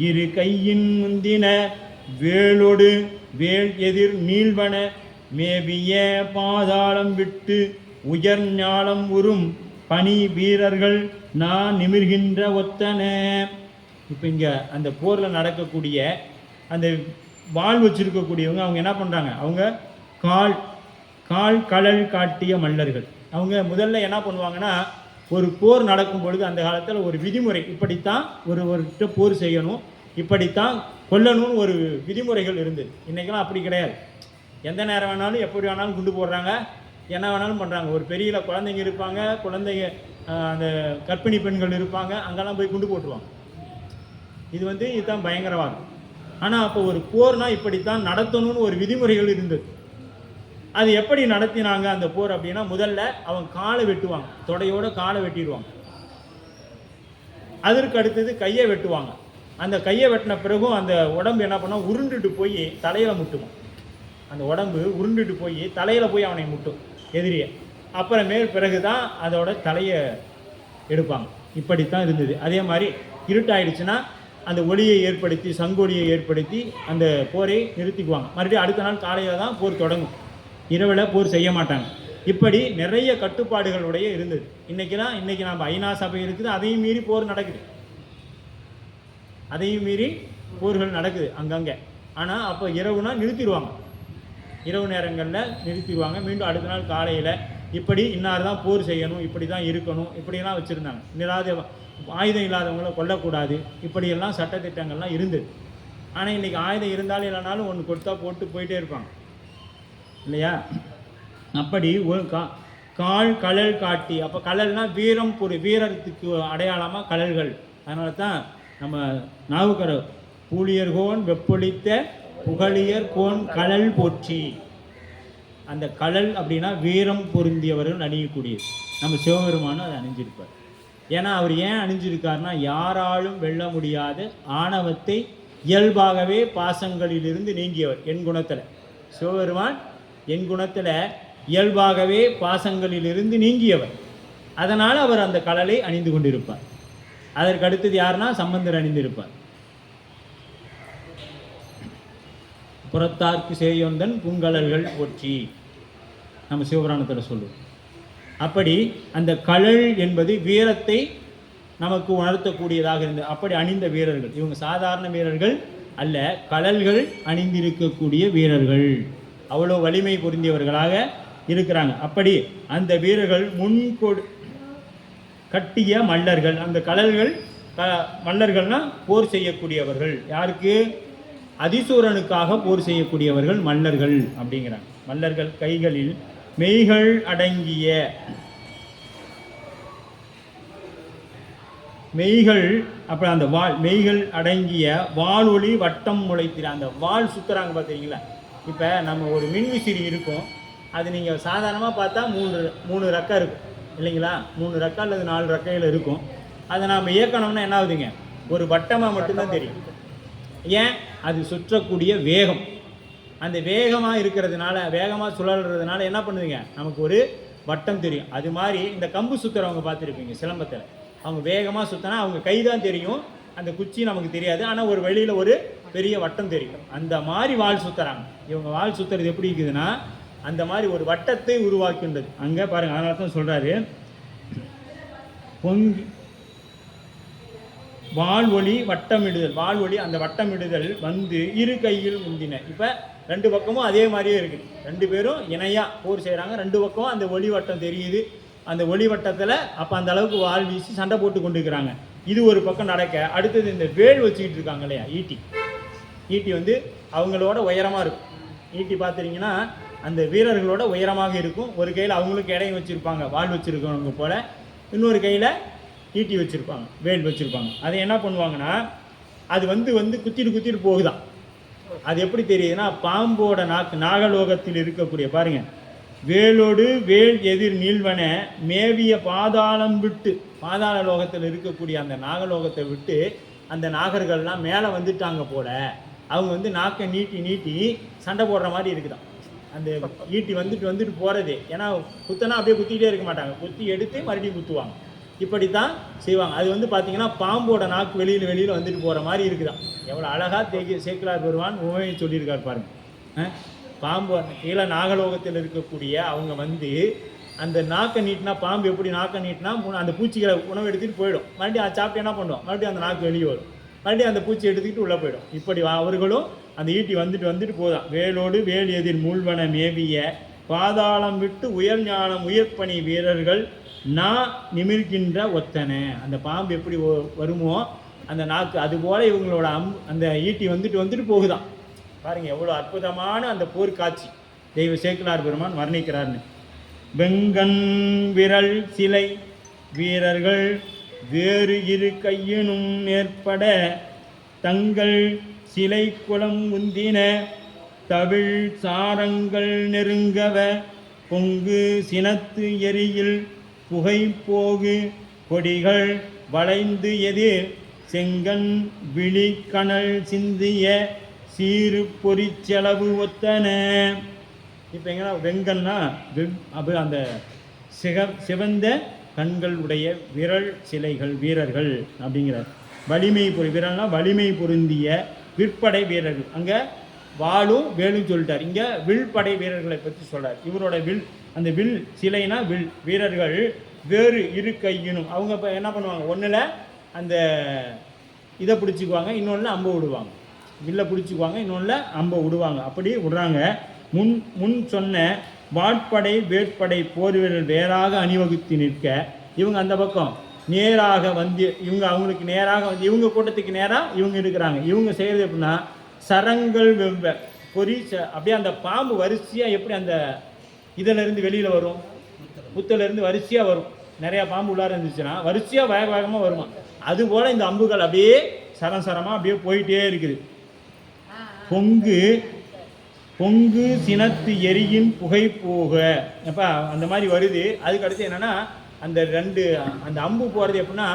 இரு கையின் முந்தின வேலோடு வேல் எதிர் நீள்வன மேவிய பாதாளம் விட்டு உயர் ஞாலம் உறும் பனி வீரர்கள் நான் நிமிர்கின்ற ஒத்தன. இப்போ இங்கே அந்த போரில் நடக்கக்கூடிய அந்த வாள் வச்சிருக்கக்கூடியவங்க அவங்க என்ன பண்ணுறாங்க, அவங்க கால் கழல் காட்டிய மல்லர்கள். அவங்க முதல்ல என்ன பண்ணுவாங்கன்னா, ஒரு போர் நடக்கும் பொழுது அந்த காலத்தில் ஒரு விதிமுறை, இப்படித்தான் ஒருவர்கிட்ட போர் செய்யணும், இப்படித்தான் கொல்லணும்னு ஒரு விதிமுறைகள் இருந்தது. இன்றைக்கெல்லாம் அப்படி கிடையாது. எந்த நேரம் வேணாலும் எப்படி வேணாலும் குண்டு போடுறாங்க, என்ன வேணாலும் பண்ணுறாங்க. ஒரு பெரிய குழந்தைங்க இருப்பாங்க, குழந்தைங்க அந்த கர்ப்பிணி பெண்கள் இருப்பாங்க, அங்கெல்லாம் போய் குண்டு போட்டுருவாங்க. இது வந்து இதுதான் பயங்கரவாதம். ஆனால் அப்போ ஒரு போர்னால் இப்படித்தான் நடத்தணும்னு ஒரு விதிமுறைகள் இருந்தது. அது எப்படி நடத்தினாங்க அந்த போர் அப்படின்னா, முதல்ல அவங்க காலை வெட்டுவாங்க, தொடையோட காலை வெட்டிடுவாங்க. அதற்கு அடுத்தது கையை வெட்டுவாங்க. அந்த கையை வெட்டின பிறகும் அந்த உடம்பு என்ன பண்ணால் உருண்டுட்டு போய் தலையில் முட்டுவோம். அந்த உடம்பு உருண்டுட்டு போய் தலையில் போய் அவனை முட்டும் எதிரியை. பிறகு தான் அதோட தலையை எடுப்பாங்க. இப்படித்தான் இருந்தது. அதே மாதிரி இருட்டாயிடுச்சுன்னா அந்த ஒளியை ஏற்படுத்தி, சங்கொலியை ஏற்படுத்தி அந்த போரை நிறுத்திக்குவாங்க. மறுபடியும் அடுத்த நாள் காலையில் தான் போர் தொடங்கும். இரவில் போர் செய்ய மாட்டாங்க. இப்படி நிறைய கட்டுப்பாடுகளுடைய இருந்தது. இன்றைக்கி நம்ம ஐநா சபை இருக்குது, அதையும் மீறி போர் நடக்குது, அதையும் மீறி போர்கள் நடக்குது அங்கங்கே. ஆனால் அப்போ இரவுனா நிறுத்திடுவாங்க, இரவு நேரங்களில் நிறுத்திடுவாங்க. மீண்டும் அடுத்த நாள் காலையில் இப்படி இன்னார் தான் போர் செய்யணும், இப்படி தான் இருக்கணும், இப்படியெல்லாம் வச்சுருந்தாங்க. ஆயுதம் இல்லாதவங்கள கொல்லக்கூடாது, இப்படியெல்லாம் சட்டத்திட்டங்கள்லாம் இருந்தது. ஆனால் இன்றைக்கி ஆயுதம் இருந்தாலும் இல்லைனாலும் ஒன்று கொடுத்தா போட்டு போயிட்டே இருப்பாங்க இல்லையா. அப்படி ஒரு கால் கழல் காட்டி, அப்போ கழல்னால் வீரம், வீரத்துக்கு அடையாளமாக கழல்கள். அதனால தான் நம்ம நாவுக்கரவர் பூழியர்கோன் வெப்பொழித்த புகழியர் கோன் கழல் போற்றி. அந்த கழல் அப்படின்னா வீரம் பொருந்தியவர்கள் அணியக்கூடியது. நம்ம சிவபெருமானும் அதை அணிஞ்சிருப்பார். ஏன்னா அவர் ஏன் அணிஞ்சிருக்காருன்னா, யாராலும் வெல்ல முடியாத ஆணவத்தை இயல்பாகவே பாசங்களிலிருந்து நீங்கியவர். என் குணத்தில் சிவபெருமான் என் குணத்தில் இயல்பாகவே பாசங்களிலிருந்து நீங்கியவர். அதனால் அவர் அந்த கழலை அணிந்து கொண்டிருப்பார். அதற்கு அடுத்தது யாருன்னா சம்பந்தர் அணிந்திருப்பார். புறத்தார்க்கு சேயொந்தன் பூங்கழல்கள் போற்றி நம்ம சிவபுராணத்தில் சொல்லுவோம். அப்படி அந்த கழல் என்பது வீரத்தை நமக்கு உணர்த்தக்கூடியதாக இருந்தது. அப்படி அணிந்த வீரர்கள் இவங்க சாதாரண வீரர்கள் அல்ல, கழல்கள் அணிந்திருக்கக்கூடிய வீரர்கள், அவ்வளோ வலிமை பொருந்தியவர்களாக இருக்கிறாங்க. அப்படி அந்த வீரர்கள் முன்கொடு கட்டிய மல்லர்கள், அந்த கழல்கள் மல்லர்கள்னா போர் செய்யக்கூடியவர்கள். யாருக்கு? அதிசூரனுக்காக போர் செய்யக்கூடியவர்கள் மல்லர்கள் அப்படிங்கிறாங்க. மல்லர்கள் கைகளில் மெய்கள் அடங்கிய மெய்கள், அப்புறம் அந்த வாள் மெய்கள் அடங்கிய வாள் ஒளி வட்டம் முளைத்திர, அந்த வாள் சுற்றுறாங்க பார்த்தீங்களா? இப்போ நம்ம ஒரு மின்விசிறி இருக்கும், அது நீங்கள் சாதாரணமாக பார்த்தா மூணு ரெக்கை இருக்கும் இல்லைங்களா? 3 ரெக்கை அல்லது 4 ரெக்கையில் இருக்கும். அதை நாம் இயக்கணும்னா என்ன ஆகுதுங்க? ஒரு வட்டமாக மட்டும்தான் தெரியும். ஏன்? அது சுற்றக்கூடிய வேகம், அந்த வேகமாக இருக்கிறதுனால, வேகமாக சுழல்றதுனால என்ன பண்ணுதுங்க? நமக்கு ஒரு வட்டம் தெரியும். அது மாதிரி இந்த கம்பு சுற்றுறவங்க பார்த்துருப்பீங்க சிலம்பத்தில், அவங்க வேகமாக சுற்றினா அவங்க கை தான் தெரியும், அந்த குச்சி நமக்கு தெரியாது. ஆனால் ஒரு வெளியில் ஒரு பெரிய வட்டம் தெரியும். அந்த மாதிரி வாள் சுற்றுறாங்க இவங்க. வாள் சுற்றுறது எப்படி இருக்குதுன்னா அந்த மாதிரி ஒரு வட்டத்தை உருவாக்கின்றது. அங்கே பாருங்கள், அதனால தான் சொல்கிறாரு பொங்கி வாழ்வொளி வட்டமிடுதல். வாழ்வொளி அந்த வட்டமிடுதல் வந்து இரு கையில் முந்தின. இப்போ 2 பக்கமும் அதே மாதிரியே இருக்குது. 2 பேரும் இணையாக போர் செய்கிறாங்க. 2 பக்கமும் அந்த ஒளி வட்டம் தெரியுது. அந்த ஒளி வட்டத்தில் அப்போ அந்த அளவுக்கு வாள் வீசி சண்டை போட்டு கொண்டு இருக்கிறாங்க. இது ஒரு பக்கம் நடக்க, அடுத்தது இந்த வேல் வச்சுக்கிட்டு இருக்காங்க இல்லையா, ஈட்டி வந்து அவங்களோட உயரமாக இருக்கும். ஈட்டி பார்த்துட்டிங்கன்னா அந்த வீரர்களோட உயரமாக இருக்கும். ஒரு கையில் அவங்களுக்கு இடையும் வச்சுருப்பாங்க, வாள் வச்சுருக்கவங்க போல். இன்னொரு கையில் ஈட்டி வச்சுருப்பாங்க, வேல் வச்சுருப்பாங்க. அதை என்ன பண்ணுவாங்கன்னா அது வந்து குத்திட்டு போகுதான். அது எப்படி தெரியுதுன்னா பாம்போட நாகலோகத்தில் இருக்கக்கூடிய பாருங்கள், வேலோடு வேல் எதிர் நீள்வன மேவிய பாதாளம் விட்டு, பாதாள லோகத்தில் இருக்கக்கூடிய அந்த நாகலோகத்தை விட்டு அந்த நாகர்கள்லாம் மேலே வந்துட்டாங்க போல. அவங்க நாக்கை நீட்டி சண்டை போடுற மாதிரி இருக்குதான். அந்த ஈட்டி வந்துட்டு போகிறது. ஏன்னா குத்தனா அப்படியே குத்திக்கிட்டே இருக்க மாட்டாங்க, குத்தி எடுத்து மறுபடியும் குத்துவாங்க. இப்படி தான் செய்வாங்க. அது பார்த்தீங்கன்னா பாம்போட நாக்கு வெளியில் வந்துட்டு போகிற மாதிரி இருக்குதான். எவ்வளோ அழகாக சேக்கிழார் பெருமான் உண்மையை சொல்லியிருக்கார் பாருங்கள். பாம்பு கீழே நாகலோகத்தில் இருக்கக்கூடிய அவங்க அந்த நாக்கை நீட்டினா, பாம்பு எப்படி நாக்கை நீட்டினா அந்த பூச்சிகளை உணவு எடுத்துகிட்டு போயிடும். மறுபடியும் அதை சாப்பிட்டு என்ன பண்ணுவோம், மறுபடியும் அந்த நாக்கு வெளியே வரும், மறுபடியும் அந்த பூச்சி எடுத்துக்கிட்டு உள்ளே போயிடும். இப்படி அவர்களும் அந்த ஈட்டி வந்துட்டு போதான். வேலோடு வேல் எதிர் மூழ்வன மேவிய பாதாளம் விட்டு உயர் ஞானம் உயர்பணி வீரர்கள் நான் நிமிர்கின்ற ஒத்தனை. அந்த பாம்பு எப்படி வருமோ அந்த நாக்கு, அதுபோல் இவங்களோட அந்த ஈட்டி வந்துட்டு போகுதான். பாருங்கள் எவ்வளோ அற்புதமான அந்த போர்க்காட்சி தெய்வ சேக்கிழார் பெருமான் வர்ணிக்கிறார்னு. வெங்கண் விரல் சிலை வீரர்கள் வேறு இரு கையினும் ஏற்பட தங்கள் சிலை குளம் உந்தின தவிழ் சாரங்கள் நெருங்கவ பொங்கு சினத்து எரியில் புகை போகு கொடிகள் வளைந்து எதிர் செங்கண் விழி கனல் சிந்திய சீறு பொறிச்செலவு ஒத்தன. இப்போ எங்கன்னா வெங்கன்னா அப்போ அந்த சிவந்த கண்கள் உடைய விரல் சிலைகள் வீரர்கள் அப்படிங்கிறார். வலிமை விரல்னா வலிமை பொருந்திய விற்படை வீரர்கள். அங்கே வாளும் வேலும் சொல்லிட்டார், இங்கே வில்படை வீரர்களை பற்றி சொல்கிறார். இவரோட அந்த வில் சிலைனா வீரர்கள் வேறு இரு கையினும். அவங்க இப்போ என்ன பண்ணுவாங்க, ஒன்றில் அந்த இதை பிடிச்சிக்குவாங்க, இன்னொன்றில் அம்பை விடுவாங்க. வில்லை பிடிச்சிக்குவாங்க, இன்னொன்றில் அம்பை விடுவாங்க. அப்படி விடுறாங்க. முன் சொன்ன வாட்படை வேட்படை போர் வீரர்கள் வேறாக அணிவகுத்து நிற்க இவங்க அந்த பக்கம் நேராக இவங்க அவங்களுக்கு நேராக இவங்க கூட்டத்துக்கு நேராக இவங்க இருக்கிறாங்க. இவங்க செய்கிறது எப்படின்னா சரங்கள் அப்படியே அந்த பாம்பு வரிசையாக எப்படி அந்த இதிலேருந்து வெளியில் வரும், புத்திலேருந்து வரிசையாக வரும். நிறையா பாம்பு உள்ளார இருந்துச்சுன்னா வரிசையாக வேகமாக வருமா, அதுபோல் இந்த அம்புகள் அப்படியே சரசரமாக அப்படியே போயிட்டே இருக்குது. பொங்கு சினத்து எரியின் புகை போக அப்போ அந்த மாதிரி வருது. அதுக்கு அடுத்து என்னென்னா அந்த அம்பு போகிறது எப்படின்னா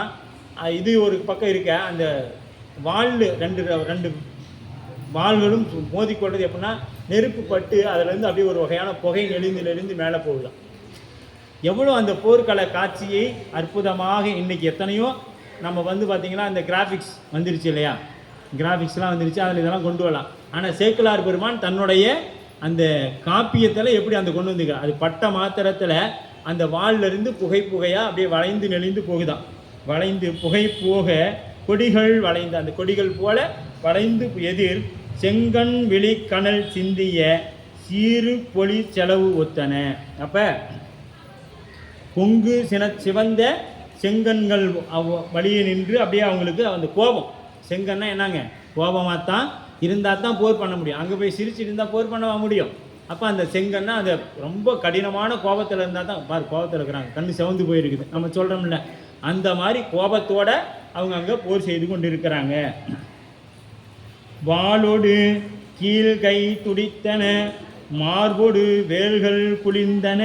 இது ஒரு பக்கம் இருக்க அந்த வால் ரெண்டு வாள்களும் மோதிக்கொள்வது எப்படின்னா நெருப்பு பட்டு அதிலேருந்து அப்படியே ஒரு வகையான புகை நெளிந்து மேலே போகுதான். எவ்வளோ அந்த போர்க்கள காட்சியை அற்புதமாக இன்றைக்கி எத்தனையோ நம்ம பார்த்திங்கன்னா இந்த கிராஃபிக்ஸ் வந்துருச்சு இல்லையா, கிராஃபிக்ஸ்லாம் வந்துருச்சு, அதில் இதெல்லாம் கொண்டு வரலாம். ஆனால் சேக்கிழார் பெருமான் தன்னுடைய அந்த காப்பியத்தில் எப்படி அந்த கொண்டு வந்துக்கிறார், அது பட்ட மாத்திரத்தில் அந்த வாளிலிருந்து புகையாக அப்படியே வளைந்து நெளிந்து போகுதான். வளைந்து புகை போக கொடிகள் வளைந்து, அந்த கொடிகள் போல வளைந்து எதிர் செங்கண் வெளி கனல் சிந்திய சீறு பொலி செலவு ஒத்தன. அப்போ பொங்கு சிவந்த செங்கன்கள் வழியே நின்று அப்படியே அவங்களுக்கு அந்த கோபம், செங்கன்னா என்னங்க, கோபமாக தான் இருந்தால் தான் போர் பண்ண முடியும். அங்கே போய் சிரிச்சுட்டு இருந்தால் போர் பண்ண முடியும். அப்போ அந்த செங்கன்னா அந்த ரொம்ப கடினமான கோபத்தில் இருந்தால் தான், பாரு கோபத்தில் இருக்கிறாங்க, கண்ணு சிவந்து போயிருக்குது, நம்ம சொல்கிறோம்ல, அந்த மாதிரி கோபத்தோடு அவங்க அங்கே போர் செய்து கொண்டு இருக்கிறாங்க. வாளோடு கீழ்கை துடித்தன மார்போடு வேல்கள் குளிர்ந்தன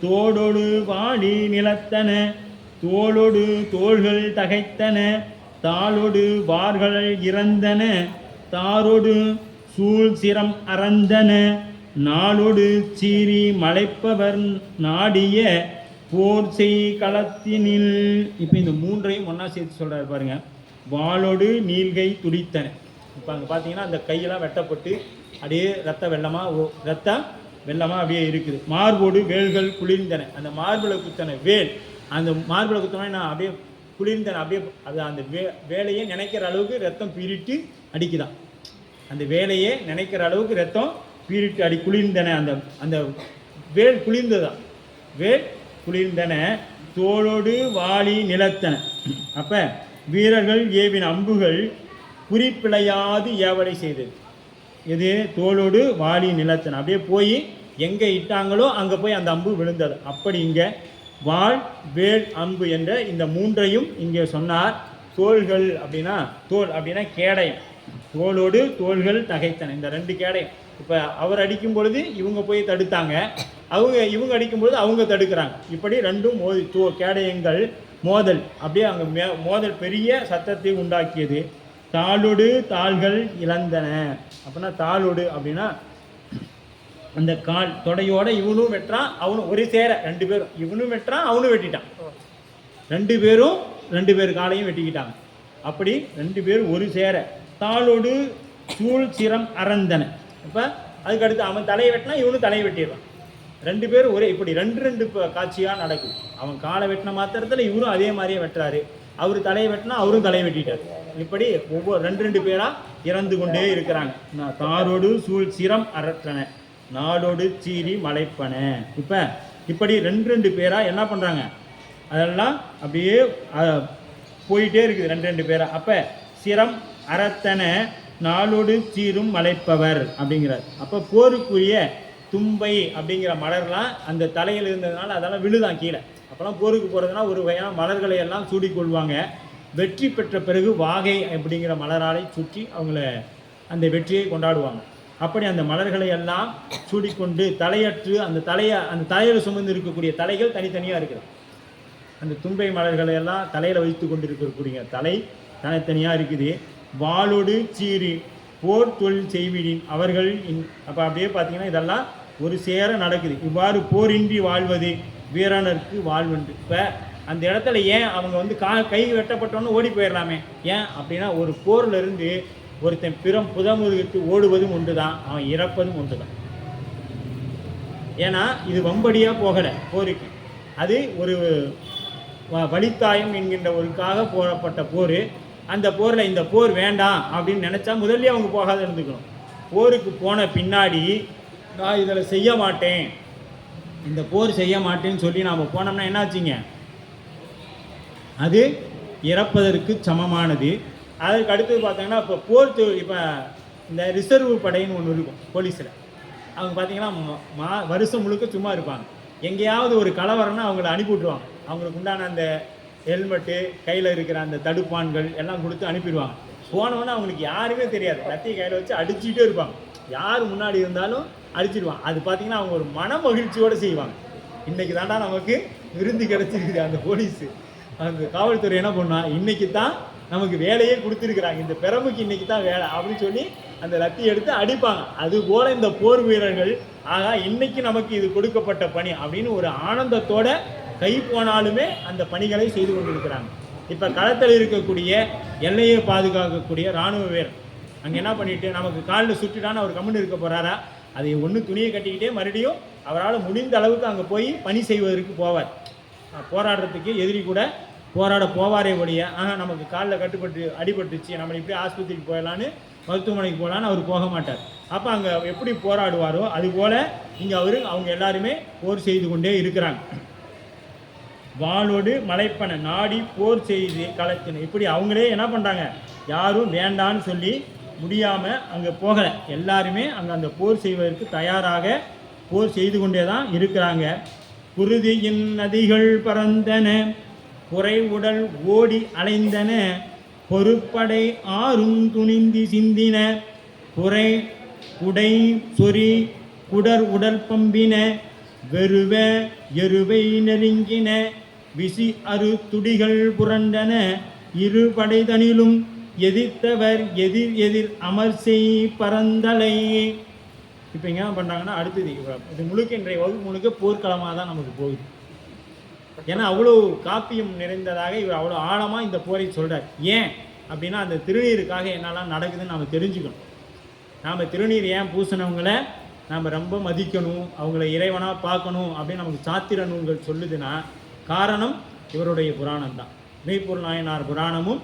தோடோடு வாடி நிலத்தன தோளோடு தோள்கள் தகைத்தன தாளோடு வார்கள் இறந்தன தாரோடு சூழ் சிரம் அறந்தன நாளோடு சீறி மலைப்பவர் நாடிய போர் செய் களத்தினில். இப்போ இந்த மூன்றையும் ஒன்றா சேர்த்து சொல்கிறாரு பாருங்க. வாளோடு நீள்கை துடித்தன, இப்போ அங்கே பார்த்தீங்கன்னா அந்த கையெல்லாம் வெட்டப்பட்டு அப்படியே ரத்த வெள்ளமாக அப்படியே இருக்குது. மார்போடு வேல்கள் குளிர்ந்தன, அந்த மார்பில் குத்தன வேல், அந்த மார்பில் குத்தன நான் அப்படியே குளிர்ந்தன, அப்படியே அது அந்த வேலையை நினைக்கிற அளவுக்கு ரத்தம் பீரிட்டு அடிக்குதான். அந்த வேலையை நினைக்கிற அளவுக்கு ரத்தம் பீரிட்டு குளிர்ந்தன, அந்த அந்த வேல் குளிர்ந்ததான், வேல் குளிர்ந்தன தோளோடு வாளி நிலத்தன. அப்போ வீரர்கள் ஏவின் அம்புகள் குறிப்பிழையாது ஏவலை செய்தது. எது? தோளோடு வாளி நிலத்தன, அப்படியே போய் எங்கே இட்டாங்களோ அங்கே போய் அந்த அம்பு விழுந்தது. அப்படி இங்கே வாள் வேல் அம்பு என்ற இந்த மூன்றையும் இங்கே சொன்னார். தோள்கள் அப்படின்னா, தோல் அப்படின்னா கேடயம், தோளோடு தோள்கள் தகைத்தன, இந்த ரெண்டு கேடயம். இப்போ அவர் அடிக்கும் பொழுது இவங்க போய் தடுத்தாங்க, இவங்க அடிக்கும் பொழுது அவங்க தடுக்கிறாங்க. இப்படி ரெண்டும் கேடயங்கள் மோதல், அப்படியே அங்கே மோதல் பெரிய சத்தத்தை உண்டாக்கியது. தாளோடு தாள்கள் இழந்தன. அப்படின்னா தாளோடு அப்படின்னா அந்த கால் தொடையோட இவனும் வெட்டுறான் அவனும் ஒரு சேர, ரெண்டு பேரும், இவனும் வெட்டுறான் அவனும் வெட்டிட்டான், ரெண்டு பேர் காலையும் வெட்டிக்கிட்டாங்க. அப்படி ரெண்டு பேரும் ஒரு சேர. தாளோடு சூழ் சிரம் அறந்தன. இப்போ அதுக்கடுத்து அவன் தலையை வெட்டினா இவனும் தலையை வெட்டிடுறான், ரெண்டு பேரும் ஒரே, இப்படி ரெண்டு காட்சியாக நடக்குது. அவன் காலை வெட்டின மாத்திரத்தில் இவரும் அதே மாதிரியே வெட்டுறாரு, அவர் தலையை வெட்டினா அவரும் தலையை வெட்டிட்டார். இப்படி ஒவ்வொரு ரெண்டு பேராக இறந்து கொண்டே இருக்கிறாங்க. தாரோடு சூழ் சிரம் அறற்றன நாடோடு சீறி மலைப்பன. இப்போ இப்படி ரெண்டு பேராக என்ன பண்ணுறாங்க, அதெல்லாம் அப்படியே போயிட்டே இருக்குது ரெண்டு பேராக. அப்போ சிரம் அறத்தன நாளோடு சீரும் மலைப்பவர் அப்படிங்கிறார். அப்போ போருக்குரிய தும்பை அப்படிங்கிற மலர்லாம் அந்த தலையில் இருந்ததுனால அதெல்லாம் விழுதான் கீழே. அப்போலாம் போருக்கு போகிறதுனா ஒரு வகையான மலர்களை எல்லாம் சூடிக்கொள்வாங்க. வெற்றி பெற்ற பிறகு வாகை அப்படிங்கிற மலராலை சுற்றி அவங்கள அந்த வெற்றியை கொண்டாடுவாங்க. அப்படி அந்த மலர்களை எல்லாம் சூடிக்கொண்டு தலையற்று அந்த தலையில் சுமந்து இருக்கக்கூடிய தலைகள் தனித்தனியாக இருக்குது. அந்த தும்பை மலர்களை எல்லாம் தலையில் வைத்து கொண்டு இருக்கக்கூடிய தலை தனித்தனியாக இருக்குது. வாளோடு சீறி போர் தொழில் செய்விடின் அவர்கள் அப்போ அப்படியே பார்த்தீங்கன்னா இதெல்லாம் ஒரு சேர நடக்குது. இவ்வாறு போரின்றி வாழ்வது வீரனருக்கு வாழ்வென்று. இப்போ அந்த இடத்துல ஏன் அவங்க கை வெட்டப்பட்டோன்னு ஓடி போயிடலாமே, ஏன் அப்படின்னா ஒரு போரில் இருந்து ஒருத்தன் புதமுருகிட்டு ஓடுவதும் ஒன்று தான், அவன் இறப்பதும் ஒன்று தான். ஏன்னா இது வம்படியாக போகலை போருக்கு, அது ஒரு வலித்தாயம் என்கின்ற ஒருக்காக போடப்பட்ட போர். அந்த போரில் இந்த போர் வேண்டாம் அப்படின்னு நினச்சா முதல்ல அவங்க போகாத இருந்துக்கணும். போருக்கு போன பின்னாடி நான் இதில் செய்ய மாட்டேன், இந்த போர் செய்ய மாட்டேன்னு சொல்லி நாம் போனோம்னா என்னாச்சுங்க, அது இறப்பதற்கு சமமானது. அதற்கு அடுத்தது பார்த்தீங்கன்னா இப்போ இப்போ இந்த ரிசர்வ் படைன்னு ஒன்று இருக்கும் போலீஸில். அவங்க பார்த்தீங்கன்னா வருஷம் முழுக்க சும்மா இருப்பாங்க. எங்கேயாவது ஒரு கலவரம்னா அவங்கள அனுப்பி விட்ருவாங்க. அவங்களுக்கு உண்டான அந்த ஹெல்மெட்டு, கையில் இருக்கிற அந்த தடுப்பான்கள் எல்லாம் கொடுத்து அனுப்பிடுவாங்க. போனவொன்னே அவங்களுக்கு யாருமே தெரியாது, லத்தியை கையில் வச்சு அடிச்சுக்கிட்டே இருப்பாங்க. யார் முன்னாடி இருந்தாலும் அடிச்சிடுவாங்க. அது பார்த்தீங்கன்னா அவங்க ஒரு மன மகிழ்ச்சியோடு செய்வாங்க. இன்றைக்கி தாண்டா நமக்கு விருந்து கிடச்சிருக்குது. அந்த போலீஸு அந்த காவல்துறை என்ன பண்ணுவாங்க, இன்றைக்கி தான் நமக்கு வேலையே கொடுத்துருக்குறாங்க, இந்த பிரமுக்கு இன்னைக்கு தான் வேலை அப்படின்னு சொல்லி அந்த லத்தி எடுத்து அடிப்பாங்க. அதுபோல இந்த போர் வீரர்கள் ஆகா இன்னைக்கு நமக்கு இது கொடுக்கப்பட்ட பணி அப்படின்னு ஒரு ஆனந்தத்தோட கை போனாலுமே அந்த பணிகளை செய்து கொண்டிருக்கிறாங்க. இப்போ களத்தில் இருக்கக்கூடிய எல்லையை பாதுகாக்கக்கூடிய இராணுவ வீரர் அங்கே என்ன பண்ணிட்டு நமக்கு காலில் சுட்டுட்டான்னு அவர் கம்முன்னு இருக்க போகிறாரா? அதை ஒன்று துணியை கட்டிக்கிட்டே மறுபடியும் அவரால் முடிந்த அளவுக்கு அங்கே போய் பணி செய்வதற்கு போவார். போராடுறதுக்கு எதிரி கூட போராட போவாரே ஒழிய நமக்கு காலில் கட்டுப்பட்டு அடிபட்டுச்சு நம்ம இப்படி ஆஸ்பத்திரிக்கு போயிடலான்னு மருத்துவமனைக்கு போகலான்னு அவர் போக மாட்டார். அப்போ அங்கே எப்படி போராடுவாரோ அதுபோல் இங்கே அவங்க எல்லாருமே போர் செய்து கொண்டே இருக்கிறாங்க. வாளோடு மலைப்பன நாடி போர் செய்து களத்தின இப்படி அவங்களே என்ன பண்ணுறாங்க, யாரும் வேண்டான்னு சொல்லி முடியாமல் அங்கே போகலை, எல்லாருமே அங்கே அந்த போர் செய்வதற்கு தயாராக போர் செய்து கொண்டே தான் இருக்கிறாங்க. குருதியின் நதிகள் பறந்தன, குறை உடல் ஓடி அலைந்தன, பொறுப்படை ஆறும் துணிந்தி சிந்தின, குறை குடை சொறி குடர் உடல் பம்பின, வெறுவ எருவை நெருங்கின, விசி அரு துடிகள் புரண்டன, இரு படைதனிலும் எதிர்த்தவர் எதிர் எதிர் அமர்செய் பரந்தலை. இப்போ இங்கே என்ன பண்ணுறாங்கன்னா அடுத்தது இது முழுக்க இன்றைய வகுப்பு முழுக்க போர்க்களமாக தான் நமக்கு போகுது. ஏன்னா அவ்வளோ காப்பியம் நிறைந்ததாக இவர் அவ்வளோ ஆழமாக இந்த போரை சொல்கிறார். ஏன் அப்படின்னா அந்த திருநீருக்காக என்னெல்லாம் நடக்குதுன்னு நாம் தெரிஞ்சுக்கணும். நாம் திருநீர் ஏன் பூசினவங்களை நாம் ரொம்ப மதிக்கணும், அவங்கள இறைவனாக பார்க்கணும் அப்படின்னு நமக்கு சாத்திர நூல்கள் சொல்லுதுன்னா காரணம் இவருடைய புராணம் தான். மெய்ப்பொருள் நாயனார் புராணமும்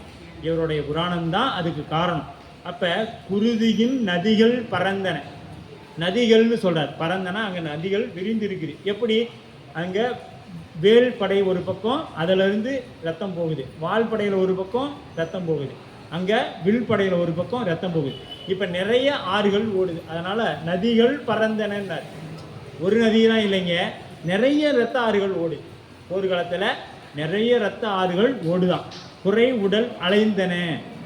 இவருடைய புராணம்தான் அதுக்கு காரணம். அப்போ குருதியின் நதிகள் பறந்தன, நதிகள்னு சொல்கிறார். பறந்தனா அங்கே நதிகள் விரிந்திருக்குது. எப்படி அங்கே வேல் படை ஒரு பக்கம் அதிலிருந்து ரத்தம் போகுது, வால் படையில் ஒரு பக்கம் ரத்தம் போகுது, அங்கே வில் படையில் ஒரு பக்கம் ரத்தம் போகுது. இப்போ நிறைய ஆறுகள் ஓடுது, அதனால் நதிகள் பறந்தனார். ஒரு நதியெல்லாம் இல்லைங்க, நிறைய ரத்த ஆறுகள் ஓடுது. போர்க்காலத்தில் நிறைய ரத்த ஆறுகள் ஓடுதான். குறை உடல் அலைந்தன,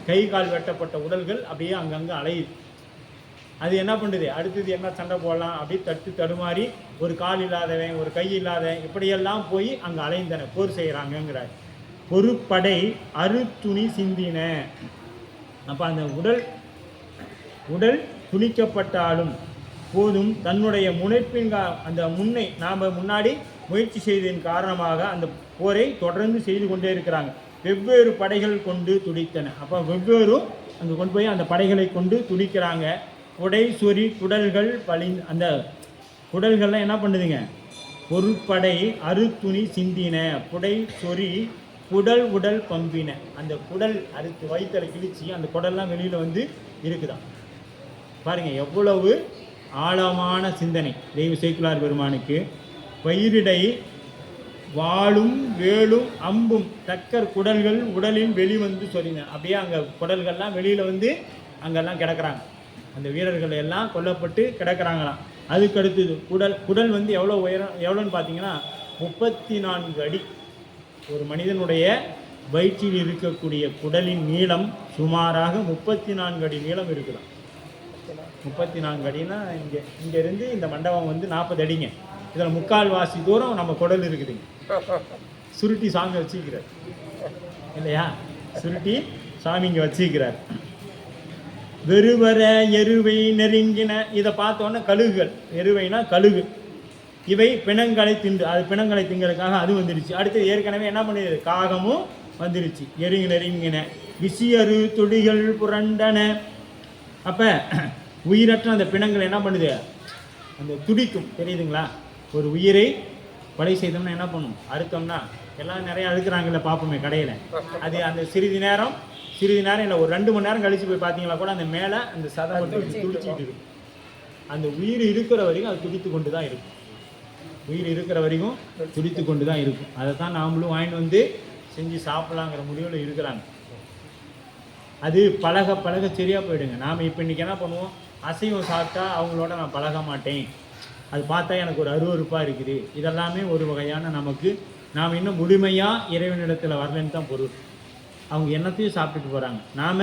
கை கால் வெட்டப்பட்ட உடல்கள் அப்படியே அங்கங்கே அலையுது. அது என்ன பண்ணுது, அடுத்தது என்ன சண்டை போடலாம் அப்படியே தட்டு தடுமாறி ஒரு கால் இல்லாதவன் ஒரு கை இல்லாத இப்படியெல்லாம் போய் அங்கே அலைந்தன, போர் செய்கிறாங்கங்கிறார். பொறுப்படை அறுத்துணி சிந்தின. அப்போ அந்த உடல் துணிக்கப்பட்டாலும் போதும் தன்னுடைய முனைப்பின் அந்த நாம் முன்னாடி முயற்சி செய்ததின் காரணமாக அந்த போரை தொடர்ந்து செய்து கொண்டே இருக்கிறாங்க. வெவ்வேறு படைகள் கொண்டு துடித்தன. அப்போ வெவ்வேறும் அங்கே கொண்டு போய் அந்த படைகளை கொண்டு துடிக்கிறாங்க. குடை சொறி குடல்கள் அந்த குடல்கள்லாம் என்ன பண்ணுதுங்க, பொருட்படை அறுத்துணி சிந்தின, குடை சொறி குடல் உடல் பம்பின. அந்த குடல் அறுத்து வயிற்றில் கிழிச்சு அந்த குடல்லாம் வெளியில் வந்து இருக்குதான். பாருங்கள் எவ்வளவு ஆழமான சிந்தனை தெய்வ சேக்கிழார் பெருமானுக்கு. பயிரிடை வாளும் வேலும் அம்பும் தக்கர் குடல்கள் உடலில் வெளிவந்து சொறின. அப்படியே அங்கே குடல்கள்லாம் வெளியில் வந்து அங்கெல்லாம் கிடக்கிறாங்க. அந்த வீரர்கள் எல்லாம் கொல்லப்பட்டு கிடக்கிறாங்களாம். அதுக்கு அடுத்தது குடல் வந்து எவ்வளோன்னு பார்த்தீங்கன்னா 34 அடி. ஒரு மனிதனுடைய வயிற்றில் இருக்கக்கூடிய குடலின் நீளம் சுமாராக 34 அடி நீளம் இருக்குதான். 34 அடினா இங்கேருந்து இந்த மண்டபம் வந்து 40 அடிங்க. இதில் 3/4 வாசி தூரம் நம்ம குடல் இருக்குதுங்க. சுருட்டி சாமி வச்சுக்கிறார் இல்லையா, சுருட்டி சாமி இங்கே வச்சுக்கிறார். வெறுவர எருவை நெருங்கின. இதை பார்த்தோன்னே கழுகுகள், எருவைனா கழுகு, இவை பிணங்களை தின்று, அது பிணங்களை திங்கிறதுக்காக அது வந்துடுச்சு. அடுத்து ஏற்கனவே என்ன பண்ணிடுது, காகமும் வந்துடுச்சு. நெருங்கின விசியரு துடிகள் புரண்டன. அப்போ உயிரற்ற அந்த பிணங்கள் என்ன பண்ணுது, அந்த துடிக்கும். தெரியுதுங்களா, ஒரு உயிரை கொலை செய்தோம்னா என்ன பண்ணும், அறுத்தோம்னா எல்லாம் நிறைய அழுக்கிறாங்கல்ல பார்ப்போமே கடையில். அது அந்த சிறிது நேரம் இல்லை ஒரு 2 மணி நேரம் கழித்து போய் பார்த்தீங்களா கூட அந்த மேலே அந்த சதை துடிச்சிட்டு இருக்கும். அந்த உயிர் இருக்கிற வரைக்கும் அது துடித்து கொண்டு தான் இருக்கும். உயிர் இருக்கிற வரைக்கும் துடித்து கொண்டு தான் இருக்கும். அதை தான் நாமளும் வாங்கிட்டு வந்து செஞ்சு சாப்பிட்லாங்கிற முடிவில் இருக்கிறாங்க. அது பழக சரியாக போயிடுங்க. நாம் இப்போ இன்றைக்கி என்ன பண்ணுவோம், அசைவம் சாப்பிட்டா அவங்களோட நான் பழக மாட்டேன், அது பார்த்தா எனக்கு ஒரு அருவருப்பாக இருக்குது. இதெல்லாமே ஒரு வகையான நமக்கு நாம் இன்னும் முழுமையாக இறைவனிடத்தில் வரலன்னு தான் பொருள். அவங்க என்னத்தையும் சாப்பிட்டுட்டு போகிறாங்க. நாம்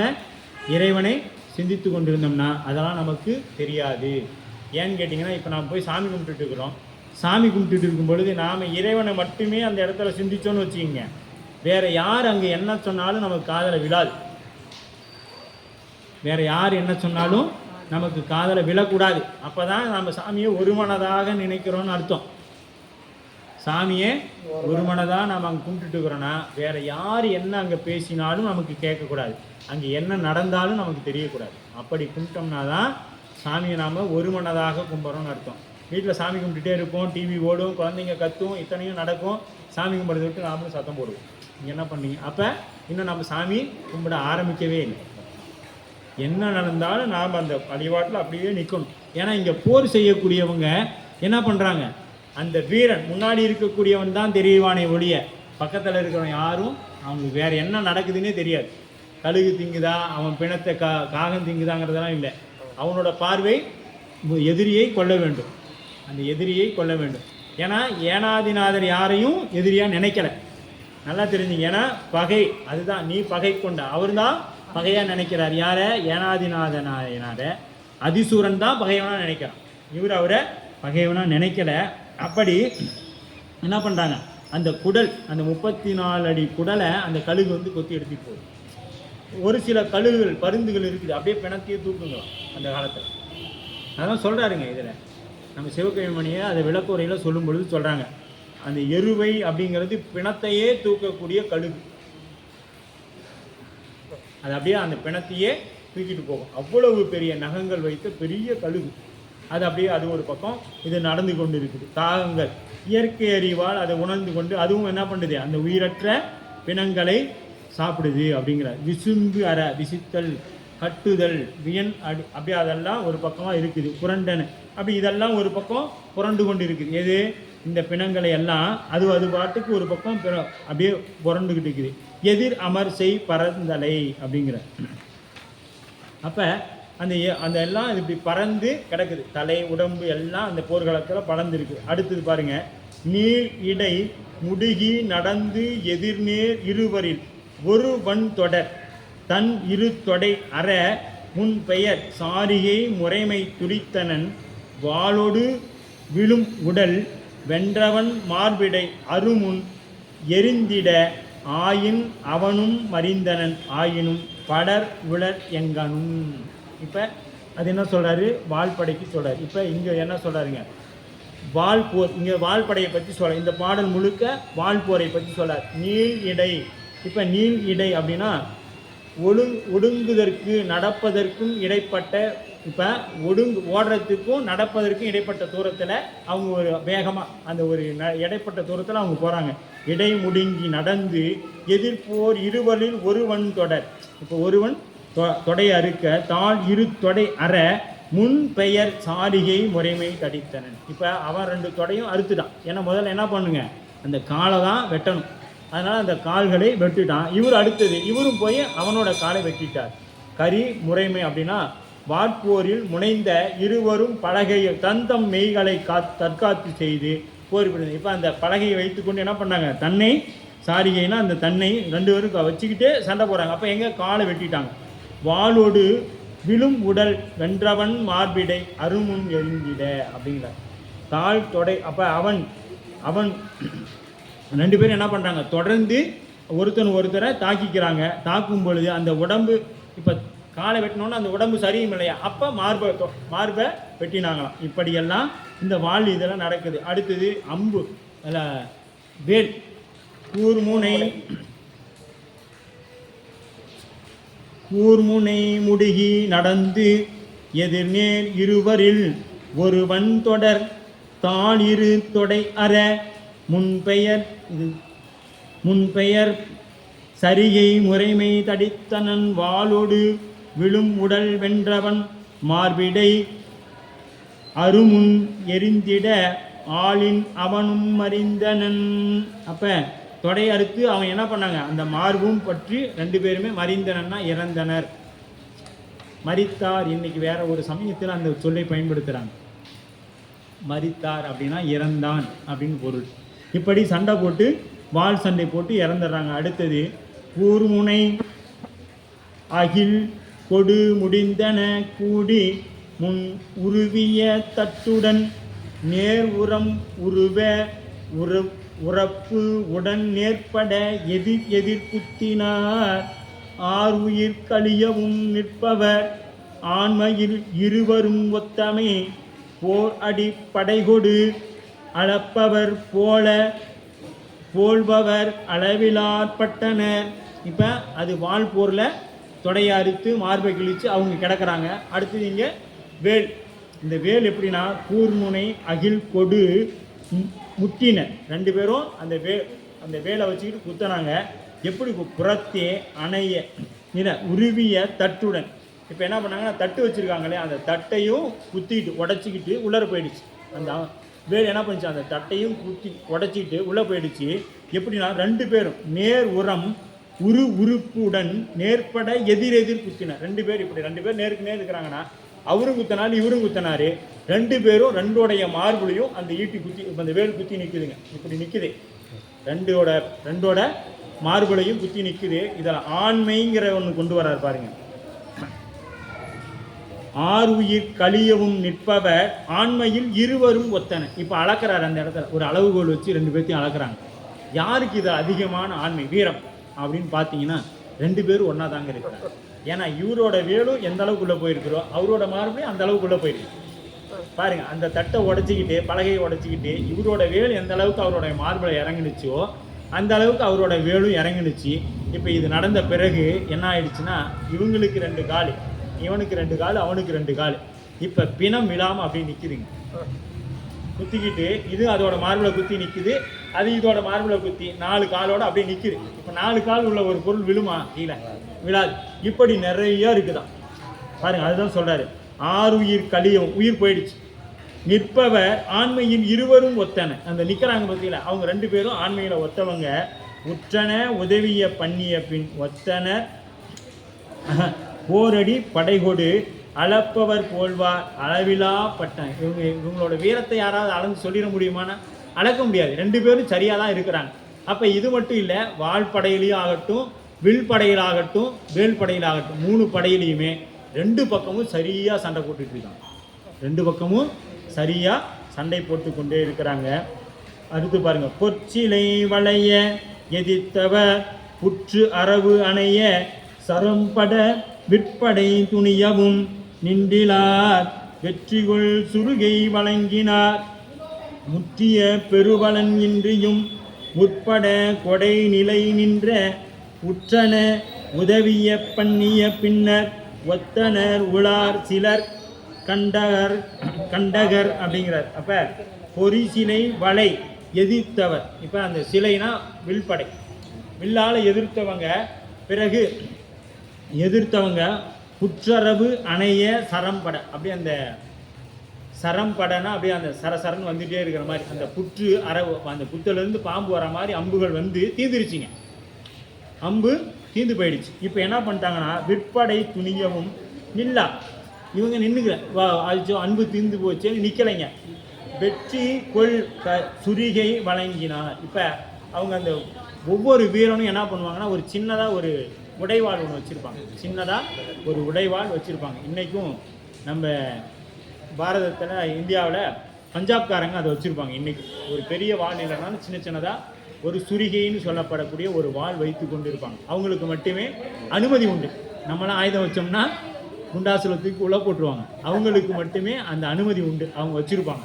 இறைவனை சிந்தித்து கொண்டிருந்தோம்னா அதெல்லாம் நமக்கு தெரியாது. ஏன்னு கேட்டிங்கன்னா, இப்போ நாம் போய் சாமி கும்பிட்டுட்டு இருக்கிறோம். சாமி கும்பிட்டுட்டு இருக்கும் பொழுது நாம் இறைவனை மட்டுமே அந்த இடத்துல சிந்திச்சோன்னு வச்சுக்கிங்க, வேறு யார் அங்கே என்ன சொன்னாலும் நமக்கு காதில் விழாது. வேற யார் என்ன சொன்னாலும் நமக்கு காதல விழக்கூடாது. அப்போ தான் நம்ம சாமியை ஒருமனதாக நினைக்கிறோன்னு அர்த்தம். சாமியை ஒருமனதாக நாம் அங்கே கும்பிட்டுட்டு இருக்கிறோன்னா வேற யார் என்ன அங்கே பேசினாலும் நமக்கு கேட்கக்கூடாது, அங்கே என்ன நடந்தாலும் நமக்கு தெரியக்கூடாது. அப்படி கும்பிட்டோம்னா தான் சாமியை நாம் ஒருமனதாக கும்பிட்றோன்னு அர்த்தம். வீட்டில் சாமி கும்பிட்டுட்டே இருப்போம், டிவி ஓடும், குழந்தைங்க கத்தும், இத்தனையும் நடக்கும், சாமி கும்பிட்றத விட்டு நாமளும் சத்தம் போடுவோம். நீங்கள் என்ன பண்ணீங்க? அப்போ இன்னும் நம்ம சாமி கும்பிட ஆரம்பிக்கவே இல்லை. என்ன நடந்தாலும் நாம் அந்த வழிபாட்டில் அப்படியே நிற்கணும். ஏன்னா இங்கே போர் செய்யக்கூடியவங்க என்ன பண்ணுறாங்க, அந்த வீரன் முன்னாடி இருக்கக்கூடியவன் தான் தெரியவானே ஒழிய பக்கத்தில் இருக்கிறவன் யாரும் அவங்களுக்கு வேறு என்ன நடக்குதுன்னே தெரியாது. கழுகு திங்குதா, அவன் பிணத்தை காகம் திங்குதாங்கிறதெல்லாம் இல்லை. அவனோட பார்வை எதிரியை கொல்ல வேண்டும், அந்த எதிரியை கொல்ல வேண்டும். ஏன்னா ஏனாதிநாதர் யாரையும் எதிரியாக நினைக்கலை, நல்லா தெரிஞ்சுங்க. ஏன்னா பகை அதுதான், நீ பகை கொண்ட அவர் தான் பகையாக நினைக்கிறார். யாரை? ஏனாதிநாதனார அதிசூரன் தான் பகைவனாக நினைக்கிறான், இவர் அவரை பகைவனாக நினைக்கல. அப்படி என்ன பண்ணுறாங்க, அந்த குடல், அந்த 34 அடி குடலை அந்த கழுகு வந்து கொத்தி எடுத்துட்டு போகுது. ஒரு சில கழுகுகள் பருந்துகள் இருக்குது, அப்படியே பிணத்தையே தூக்குங்களாம் அந்த காலத்தில். அதான் சொல்கிறாருங்க இதில் நம்ம சிவகவிமணியை அதை விளக்குறையில் சொல்லும் பொழுது சொல்கிறாங்க, அந்த எருவை அப்படிங்கிறது பிணத்தையே தூக்கக்கூடிய கழுகு, அது அப்படியே அந்த பிணத்தையே தூக்கிட்டு போகும். அவ்வளவு பெரிய நகங்கள் வைத்த பெரிய கழுகு அது அப்படியே அது ஒரு பக்கம் இது நடந்து கொண்டு இருக்குது. காகங்கள் இயற்கை அறிவால் அதை உணர்ந்து கொண்டு அதுவும் என்ன பண்ணுது, அந்த உயிரற்ற பிணங்களை சாப்பிடுது அப்படிங்கிறார். விசும்பு அற விசித்தல், கட்டுதல், வியன் அப்படி அதெல்லாம் ஒரு பக்கமாக இருக்குது. புரண்டன அப்படி இதெல்லாம் ஒரு பக்கம் புரண்டு கொண்டு இருக்குது. எது? இந்த பிணங்களை எல்லாம் அது பாட்டுக்கு ஒரு பக்கம் அப்படியே புரண்டுக்கிட்டு இருக்குது. எதிர் அமர் செய் பரந்தலை அப்படிங்கிற. அப்போ அந்த எல்லாம் இப்படி பறந்து கிடக்குது, தலை உடம்பு எல்லாம் அந்த போர்க்களத்தில் பறந்துருக்கு. அடுத்தது பாருங்க, நீள் இடை முடுகி நடந்து எதிர்நேர் இருவரில் ஒரு வன் தொடர் தன் இரு தொடை அற முன் பெயர் சாரிகை முறைமை துரித்தனன் வாளோடு விழும் உடல் வென்றவன் மார்பிடை அருமுன் எரிந்திட ஆயின் அவனும் மறிந்தனன் ஆயினும் படர் உளர் எங்கனும். இப்போ அது என்ன சொல்கிறாரு, வால்படைக்கு சொல்கிறார். இப்போ இங்கே என்ன சொல்கிறாருங்க, வால்போர். இங்கே வால்படையை பற்றி சொல்கிறார். இந்த பாடல் முழுக்க வால்போரை பற்றி சொல்கிறார். நீள் இடை. இப்போ நீள் இடை அப்படின்னா ஒடுங்குதற்கு நடப்பதற்கும் இடைப்பட்ட, இப்போ ஓடுறதுக்கும் நடப்பதற்கும் இடைப்பட்ட தூரத்தில் அவங்க ஒரு வேகமாக அந்த ஒரு இடைப்பட்ட தூரத்தில் அவங்க போகிறாங்க. இடை முடுங்கி நடந்து எதிர்ப்போர் இருவரில் ஒருவன் தொடர். இப்போ ஒருவன் தொடை அறுக்க தாள் இரு தொடை அற முன் பெயர் சாரிகை முறைமை தடித்தனன். இப்போ அவன் 2 தொடையும் அறுத்துட்டான். ஏன்னா முதல்ல என்ன பண்ணுங்க, அந்த காலை தான் வெட்டணும், அதனால் அந்த கால்களை வெட்டிட்டான். இவர் அடுத்தது இவரும் போய் அவனோட காலை வெட்டிட்டார். கரி முறைமை அப்படின்னா வாட்போரில் முனைந்த இருவரும் பலகையை தந்தம் மெய்களை தற்காத்து செய்து போர் புரிந்து. இப்போ அந்த பலகையை வைத்துக்கொண்டு என்ன பண்ணாங்க, தன்னை சாரிகைனா அந்த தன்னை 2 பேரும் வச்சுக்கிட்டே சண்டை போகிறாங்க. அப்போ எங்கே காலை வெட்டிட்டாங்க. வாளோடு விழும் உடல் வென்றவன் மார்பிடை அருமுன் எரிந்திட அப்படிங்கிற தாழ் தொடை. அப்போ அவன் 2 பேரும் என்ன பண்ணுறாங்க, தொடர்ந்து ஒருத்தரை தாக்கிக்கிறாங்க. தாக்கும் பொழுது அந்த உடம்பு, இப்போ காலை வெட்டினோன்னு அந்த உடம்பு சரியும் இல்லையா, அப்போ மார்பை வெட்டினாங்களாம். இப்படியெல்லாம் இந்த வாழ் இதெல்லாம் நடக்குது. அடுத்தது அம்பு, வேல், கூர்முனை முடுகி நடந்து எதிர்நேர் இருவரில் ஒருவன் தொடர் தாள் இரு தொடை அற முன்பெயர் சரிகை முறைமை தடித்தனன் வாளோடு விழும் உடல் வென்றவன் மார்பிடை அருமுன் எரிந்திட ஆளின் அவனும் மறிந்தனன். அப்போ தொடை அறுத்து அவன் என்ன பண்ணாங்க, அந்த மார்பும் பற்றி 2 பேருமே மறிந்தனன்னா இறந்தனர், மரித்தார். இன்னைக்கு வேற ஒரு சமயத்தில் அந்த சொல்லை பயன்படுத்துகிறாங்க. மரித்தார் அப்படின்னா இறந்தான் அப்படின்னு பொருள். இப்படி சண்டை போட்டு வாள் சண்டை போட்டு இறந்துடுறாங்க. அடுத்தது கூர்முனை அகில் கொடு முடிந்தன கூடி முன் உருவிய தட்டுடன் நேர் உரம் உறப்பு உடன் நேர்பட எதிர் குத்தினார் ஆர் உயிர் கழியவும் நிற்பவர் ஆண்மையில் இருவரும் ஒத்தமே போர் அடி படைகொடு அளப்பவர் போல்பவர் அளவிலாற்பட்டனர். இப்போ அது வால் போரில் தொடையை அறுத்து மார்பை கிழித்து அவங்க கிடக்கிறாங்க. அடுத்தது இங்கே வேல். இந்த வேல் எப்படின்னா கூர்முனை அகில் கொடு முட்டினர். ரெண்டு பேரும் அந்த வேலை வச்சுக்கிட்டு குத்துனாங்க. எப்படி புறத்தே அணைய நிற உருவிய தட்டுடன். இப்போ என்ன பண்ணாங்கன்னா தட்டு வச்சுருக்காங்களே அந்த தட்டையும் குத்திட்டு உடச்சிக்கிட்டு உள்ளே போயிடுச்சு. அந்த வேல் என்ன பண்ணிச்சு, அந்த தட்டையும் குத்தி உடச்சிக்கிட்டு உள்ளே போயிடுச்சு. எப்படின்னா ரெண்டு பேரும் நேர் உரம் உறுப்புடன் நேர்பட எதிரெதிர் குத்தினார். ரெண்டு பேர் நேருக்கு நேர் இருக்கிறாங்கன்னா அவரும் குத்தினாரு இவரும் குத்தினாரு. ரெண்டு பேரும் ரெண்டோடைய மார்புலையும் அந்த ஈட்டி குத்தி அந்த வேல் குத்தி நிற்குதுங்க. இப்படி நிற்குது. ரெண்டோட மார்புலையும் குத்தி நிற்குது. இதில் ஆண்மைங்கிற ஒன்று கொண்டு வர்றாரு பாருங்க. ஆர் உயிர் கழியவும் நிற்பவர் ஆண்மையில் இருவரும் ஒத்தன. இப்போ அளக்கிறார் அந்த இடத்துல ஒரு அளவுகோல் வச்சு ரெண்டு பேர்த்தையும் அளக்குறாங்க. யாருக்கு இது அதிகமான ஆண்மை வீரம் அப்படின்னு பார்த்தீங்கன்னா ரெண்டு பேரும் ஒன்றா தாங்க இருக்கிறாங்க. ஏன்னா இவரோட வேலும் எந்த அளவுக்குள்ளே போயிருக்கிறோ அவரோட மார்பையும் அந்த அளவுக்குள்ளே போயிருக்கு பாருங்க. அந்த தட்டை உடச்சிக்கிட்டு பலகையை உடச்சிக்கிட்டு இவரோட வேல் எந்த அளவுக்கு அவரோட மார்பில் இறங்கினுச்சோ அந்த அளவுக்கு அவரோட வேலும் இறங்கினுச்சு. இப்போ இது நடந்த பிறகு என்ன ஆயிடுச்சுன்னா இவங்களுக்கு 2 கால், இவனுக்கு 2 கால், அவனுக்கு 2 கால். இப்போ பிணம் விழாமல் அப்படி நிற்குதுங்க. குத்திக்கிட்டு இது அதோட மார்பில் குத்தி நிற்குது, அது இதோட மார்பில் குத்தி 4 காலோட அப்படியே நிற்குது. இப்போ 4 கால் உள்ள ஒரு பொருள் விழுமா? கீழே விழாது. இப்படி நிறைய இருக்குதான் பாருங்க. அதுதான் சொல்றாரு. ஆறு உயிர் கழியும், உயிர் போயிடுச்சு. நிற்பவர் ஆண்மையில் இருவரும் ஒத்தன. அந்த நிற்கிறாங்க பத்தியில அவங்க 2 பேரும் ஆண்மையில ஒத்தவங்க. உற்றன உதவிய பண்ணிய பின் ஒத்தன போரடி படைகொடு அளப்பவர் போல்வார் அளவிலா பட்டன். இவங்களோட வீரத்தை யாராவது அளந்து சொல்லிட முடியுமானா அளக்க முடியாது. 2 பேரும் சரியாக தான் இருக்கிறாங்க. அப்போ இது மட்டும் இல்லை, வால்படையிலையும் ஆகட்டும், வில் படையிலாகட்டும், வேல் படையிலாகட்டும், 3 படையிலையுமே 2 பக்கமும் சரியாக சண்டை போட்டுட்டு இருக்காங்க. 2 பக்கமும் சரியாக சண்டை போட்டு கொண்டே இருக்கிறாங்க. அடுத்து பாருங்க. பொற்சிலை வளைய எதிர்த்தவர் புற்று அரவு அணைய சரம்பட விற்படை துணியவும் நின்றிலார் வெற்றிகொள் சுருகை வழங்கினார். முற்றிய பெருவலன் இன்றியும் முற்பட கொடை நிலை நின்ற உற்றன உதவிய பண்ணிய பின்னர் ஒத்தனர் உளார் சிலர் கண்டகர் அப்படிங்கிறார். அப்போ பொறி சிலை வளை எதிர்த்தவர். இப்போ அந்த சிலைனா வில்படை, வில்லால் எதிர்த்தவங்க. பிறகு எதிர்த்தவங்க புற்றரவு அணைய சரம்பட. அப்படியே அந்த சரம்படனா அப்படியே அந்த சரசரன்னு வந்துகிட்டே இருக்கிற மாதிரி அந்த புற்று அரவு, அந்த புத்திலேருந்து பாம்பு வர மாதிரி அம்புகள் வந்து தீந்துருச்சிங்க. அம்பு தீந்து போயிடுச்சு. இப்போ என்ன பண்ணிட்டாங்கன்னா விற்படை துணியவும் நில்லா. இவங்க நின்றுக்கிற அச்சோ அன்பு தீர்ந்து போச்சு நிற்கலைங்க. வெற்றி கொள் சுரிகை வழங்கினார். இப்போ அவங்க அந்த ஒவ்வொரு வீரனும் என்ன பண்ணுவாங்கன்னா ஒரு சின்னதாக ஒரு உடைவாள் ஒன்று வச்சுருப்பாங்க. சின்னதாக ஒரு உடைவாள் வச்சுருப்பாங்க. இன்றைக்கும் நம்ம பாரதத்தில் இந்தியாவில் பஞ்சாப்காரங்க அதை வச்சுருப்பாங்க. இன்றைக்கி ஒரு பெரிய வாள் இல்லைனாலும் சின்ன சின்னதாக ஒரு சுரிகைன்னு சொல்லப்படக்கூடிய ஒரு வாள் வைத்து கொண்டு இருப்பாங்க. அவங்களுக்கு மட்டுமே அனுமதி உண்டு. நம்மளாம் ஆயுதம் வச்சோம்னா குண்டாசுலத்துக்கு உள்ள போட்டுருவாங்க. அவங்களுக்கு மட்டுமே அந்த அனுமதி உண்டு, அவங்க வச்சுருப்பாங்க.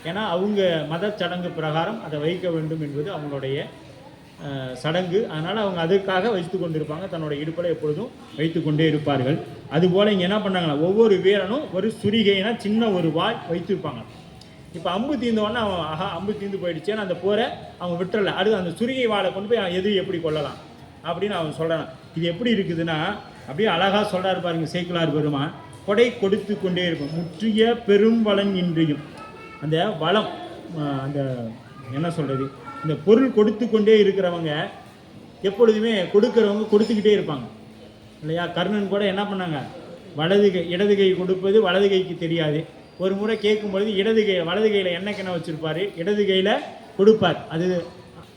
ஏன்னா அவங்க மத சடங்கு பிரகாரம் அதை வைக்க வேண்டும் என்பது அவங்களுடைய சடங்கு. அதனால் அவங்க அதுக்காக வைத்து கொண்டிருப்பாங்க. தன்னோட இடுப்பில் எப்பொழுதும் வைத்து கொண்டே இருப்பார்கள். அதுபோல் இங்கே என்ன பண்ணாங்களா, ஒவ்வொரு வீரனும் ஒரு சுரிகைனா சின்ன ஒரு வாள் வைத்திருப்பாங்க. இப்போ அம்பு தீர்ந்தோடனே அவன் அம்பு தீர்ந்து போயிடுச்சேன்னு அந்த போரை அவன் விட்டுறல. அடுத்து அந்த சுரிகை வாழை கொண்டு போய் அவன் எதிரி எப்படி கொள்ளலாம் அப்படின்னு அவன் சொல்கிறான். இது எப்படி இருக்குதுன்னா அப்படியே அழகாக சொல்கிறாரு பாருங்க சேக்கிழார் பெருமான். கொடை கொடுத்து கொண்டே இருக்கும். முற்றிய பெரும் வளன் இன்றியும். அந்த வளம், அந்த என்ன சொல்கிறது, இந்த பொருள் கொடுத்து கொண்டே இருக்கிறவங்க எப்பொழுதுமே கொடுக்குறவங்க கொடுத்துக்கிட்டே இருப்பாங்க இல்லையா. கர்ணன் கூட என்ன பண்ணாங்க, இடது கை கொடுப்பது வலது கைக்கு தெரியாது. ஒரு முறை கேட்கும் பொழுது வலது கையில் எண்ணெய் கிணறு வச்சுருப்பார், இடது கையில் கொடுப்பார். அது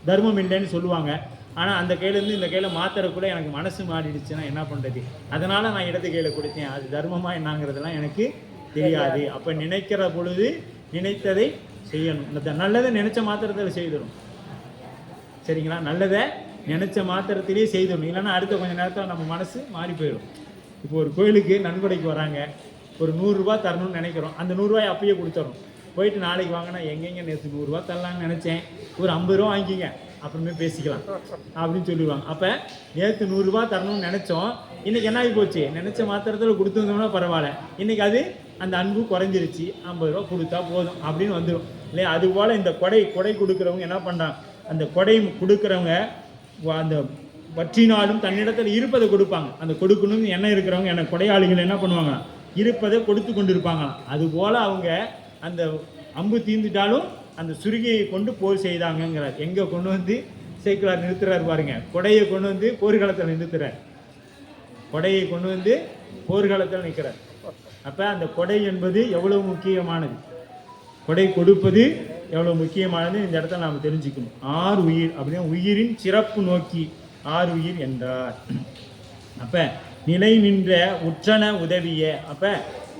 தர்மம் இல்லைன்னு சொல்லுவாங்க. ஆனால் அந்த கையிலேருந்து இந்த கையில் மாத்திரக்கூட எனக்கு மனசு மாறிடுச்சுன்னா என்ன பண்ணுறது, அதனால் நான் இடது கையில் கொடுத்தேன். அது தர்மமாக என்னங்கிறதுலாம் எனக்கு தெரியாது. அப்போ நினைக்கிற பொழுது நினைத்ததை செய்யணும். நல்லதை நினைச்ச மாத்திரத்தில் செய்திடும். சரிங்களா, நல்லதை நினச்ச மாத்திரத்திலே செய்திடணும். இல்லைன்னா அடுத்த கொஞ்சம் நேரத்தில் நம்ம மனசு மாறி போயிடும். இப்போ ஒரு கோயிலுக்கு நன்கொடைக்கு வராங்க, ஒரு 100 ரூபா தரணும்னு நினைக்கிறோம். அந்த 100 ரூபாயை அப்பயே கொடுத்துறோம். போயிட்டு நாளைக்கு வாங்கினா எங்கெங்க நேற்று 100 ரூபா தரலான்னு நினச்சேன், ஒரு 50 ரூபா வாங்கிக்கிங்க, அப்புறமே பேசிக்கலாம் அப்படின்னு சொல்லிடுவாங்க. அப்போ நேற்று 100 ரூபா தரணும்னு நினச்சோம், இன்றைக்கி என்ன ஆகி போச்சு, நினச்ச மாத்திரத்தில் கொடுத்துருந்தோம்னா பரவாயில்ல, இன்றைக்கி அது அந்த அன்பு குறைஞ்சிருச்சு, 50 ரூபா கொடுத்தா போதும் அப்படின்னு வந்துடும் இல்லையா? அதுபோல் இந்த கொடை கொடுக்குறவங்க என்ன பண்ணுறாங்க, அந்த கொடை கொடுக்குறவங்க அந்த வற்றினாலும் தன்னிடத்தில் இருப்பதை கொடுப்பாங்க. அந்த கொடுக்கணும்னு எண்ணம் இருக்கிறவங்க என்ன கொடையாளிகள் என்ன பண்ணுவாங்க, இருப்பதை கொடுத்து கொண்டு இருப்பாங்களாம். அதுபோல் அவங்க அந்த அம்பு தீர்ந்துட்டாலும் அந்த சுருகியை கொண்டு போர் செய்தாங்கிறார். எங்கே கொண்டு வந்து சேக்கிழார் நிறுத்துறாரு பாருங்க, கொடையை கொண்டு வந்து போர்க்களத்தில் நிறுத்துறார். கொடையை கொண்டு வந்து போர்க்களத்தில் நிற்கிறார். அப்போ அந்த கொடை என்பது எவ்வளவு முக்கியமானது, கொடை கொடுப்பது எவ்வளோ முக்கியமானது இந்த இடத்துல நாம் தெரிஞ்சுக்கணும். 6 உயிர் அப்படின்னா உயிரின் சிறப்பு நோக்கி 6 உயிர் என்றார். அப்போ நிலை நின்ற உற்றன உதவிய, அப்போ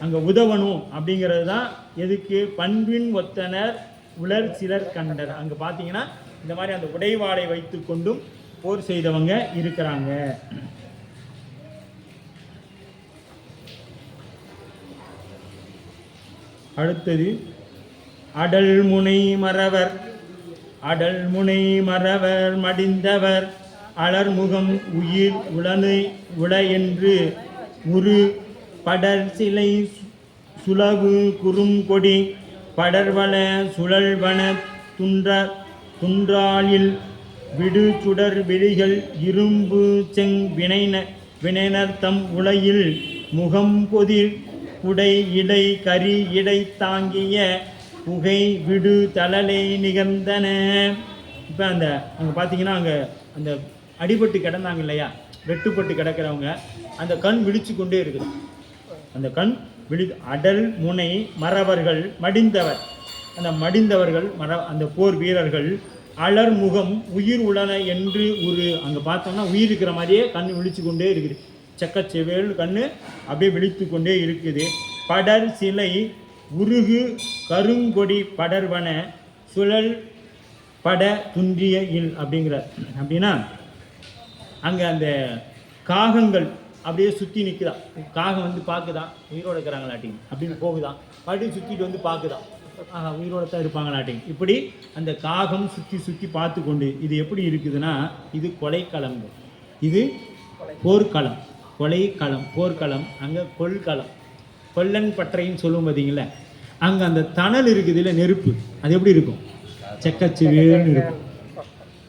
அங்கே உதவணும் அப்படிங்கிறது தான் எதுக்கு, பண்பின் ஒத்தனர் உலர் சிலர் கண்டர். அங்கே பார்த்தீங்கன்னா இந்த மாதிரி அந்த உடைவாளை வைத்து கொண்டும் போர் செய்தவங்க இருக்கிறாங்க. அடுத்தது அடல் முனை மறவர், அடல் முனை மறவர் மடிந்தவர் அலர்முகம் உயிர் உள என்று உரு படர் சிலை சுலவு குறுங்கொடி படர்வள சுழல்வன துன்றாலில் விடு சுடர் விழிகள் இரும்பு வினைனர் தம் உலையில் முகம் பொதிர் குடை இடை கரி இடை தாங்கிய புகை விடு தளலை நிகழ்ந்தன. இப்போ அங்கே பார்த்தீங்கன்னா அங்கே அந்த அடிபட்டு கிடந்தாங்க இல்லையா, வெட்டுப்பட்டு கிடக்கிறவங்க அந்த கண் விழிச்சு கொண்டே இருக்குது. அந்த கண் அடல் முனை மறவர்கள் மடிந்தவர், அந்த மடிந்தவர்கள் அந்த போர் வீரர்கள் அலர் முகம் உயிர் உளன என்று ஒரு அங்கே பார்த்தோம்னா உயிர் இருக்கிற மாதிரியே கண் விழிச்சு கொண்டே இருக்குது. செக்கச்செவேல் கண் அப்படியே விழித்து கொண்டே இருக்குது. படர் சிலை உருகு கருங்கொடி படர்வன சுழல் பட துன்றிய இல் அப்படிங்கிறார். அப்படின்னா அங்கே அந்த காகங்கள் அப்படியே சுற்றி நிற்குதான். காகம் வந்து பார்க்குதான் உயிரோடு இருக்கிறாங்களாட்டிங்க அப்படின்னு போகுதான், மறுபடியும் சுற்றிட்டு வந்து பார்க்குதான், உயிரோடு தான் இருப்பாங்களாட்டிங்க. இப்படி அந்த காகம் சுற்றி சுற்றி பார்த்து கொண்டு இது எப்படி இருக்குதுன்னா, இது கொலைக்களங்கள், இது போர்க்களம், கொலைக்களம் போர்க்களம். அங்கே கொள்களம், கொல்லன் பற்றைன்னு சொல்லுவோம் பார்த்தீங்களா, அங்கே அந்த தணல் இருக்குது இல்லை நெருப்பு, அது எப்படி இருக்கும், செக்கச்செவேல்னு இருக்கும்.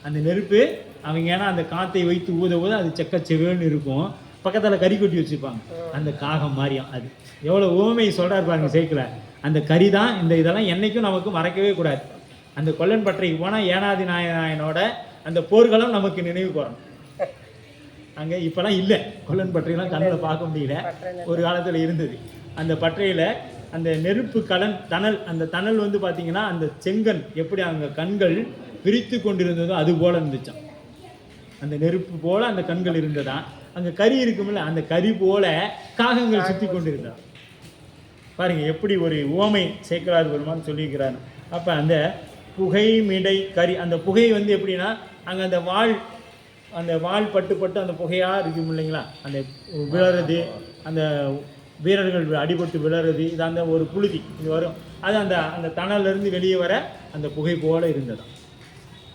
அந்த நெருப்பு அவங்க ஏன்னா அந்த காற்றை வைத்து ஊத அது செக்கச்செவேல்னு இருக்கும். பக்கத்தில் கறி கொட்டி வச்சுருப்பாங்க, அந்த காகம் மாதிரியும். அது எவ்வளோ ஓமை சொல்கிறார் பாருங்க சேக்கிழார். அந்த கறி தான் இந்த இதெல்லாம் என்றைக்கும் நமக்கு மறக்கவே கூடாது. அந்த கொல்லன் பற்றைக்கு போனால் ஏனாதி நாயனோட அந்த போர்களும் நமக்கு நினைவுக்கு வரணும். அங்கே இப்போலாம் இல்லை, கொல்லன் பற்றையெல்லாம் கண்ணில் பார்க்க முடியல, ஒரு காலத்தில் இருந்தது. அந்த பற்றையில் அந்த நெருப்பு தணல், அந்த தணல் வந்து பார்த்தீங்கன்னா அந்த செங்கல் எப்படி அங்கே கண்கள் விரித்து கொண்டிருந்ததோ அது போல் இருந்துச்சான். அந்த நெருப்பு போல் அந்த கண்கள் இருந்ததான். அங்கே கறி இருக்குமில்ல, அந்த கறி போல காகங்கள் சுற்றி கொண்டிருந்தான். பாருங்க எப்படி ஒரு உவமை சேக்கிழார் பெருமான் சொல்லியிருக்கிறார். அப்போ அந்த புகை மிடை கறி, அந்த புகை வந்து எப்படின்னா அங்கே அந்த வாள் பட்டு அந்த புகையாக இருக்கும் இல்லைங்களா, அந்த விழறது, அந்த வீரர்கள் அடிபட்டு விழறது, இது அந்த ஒரு புழுதி இது வரும், அது அந்த தணலிருந்து வெளியே வர அந்த புகை போல இருந்ததான்.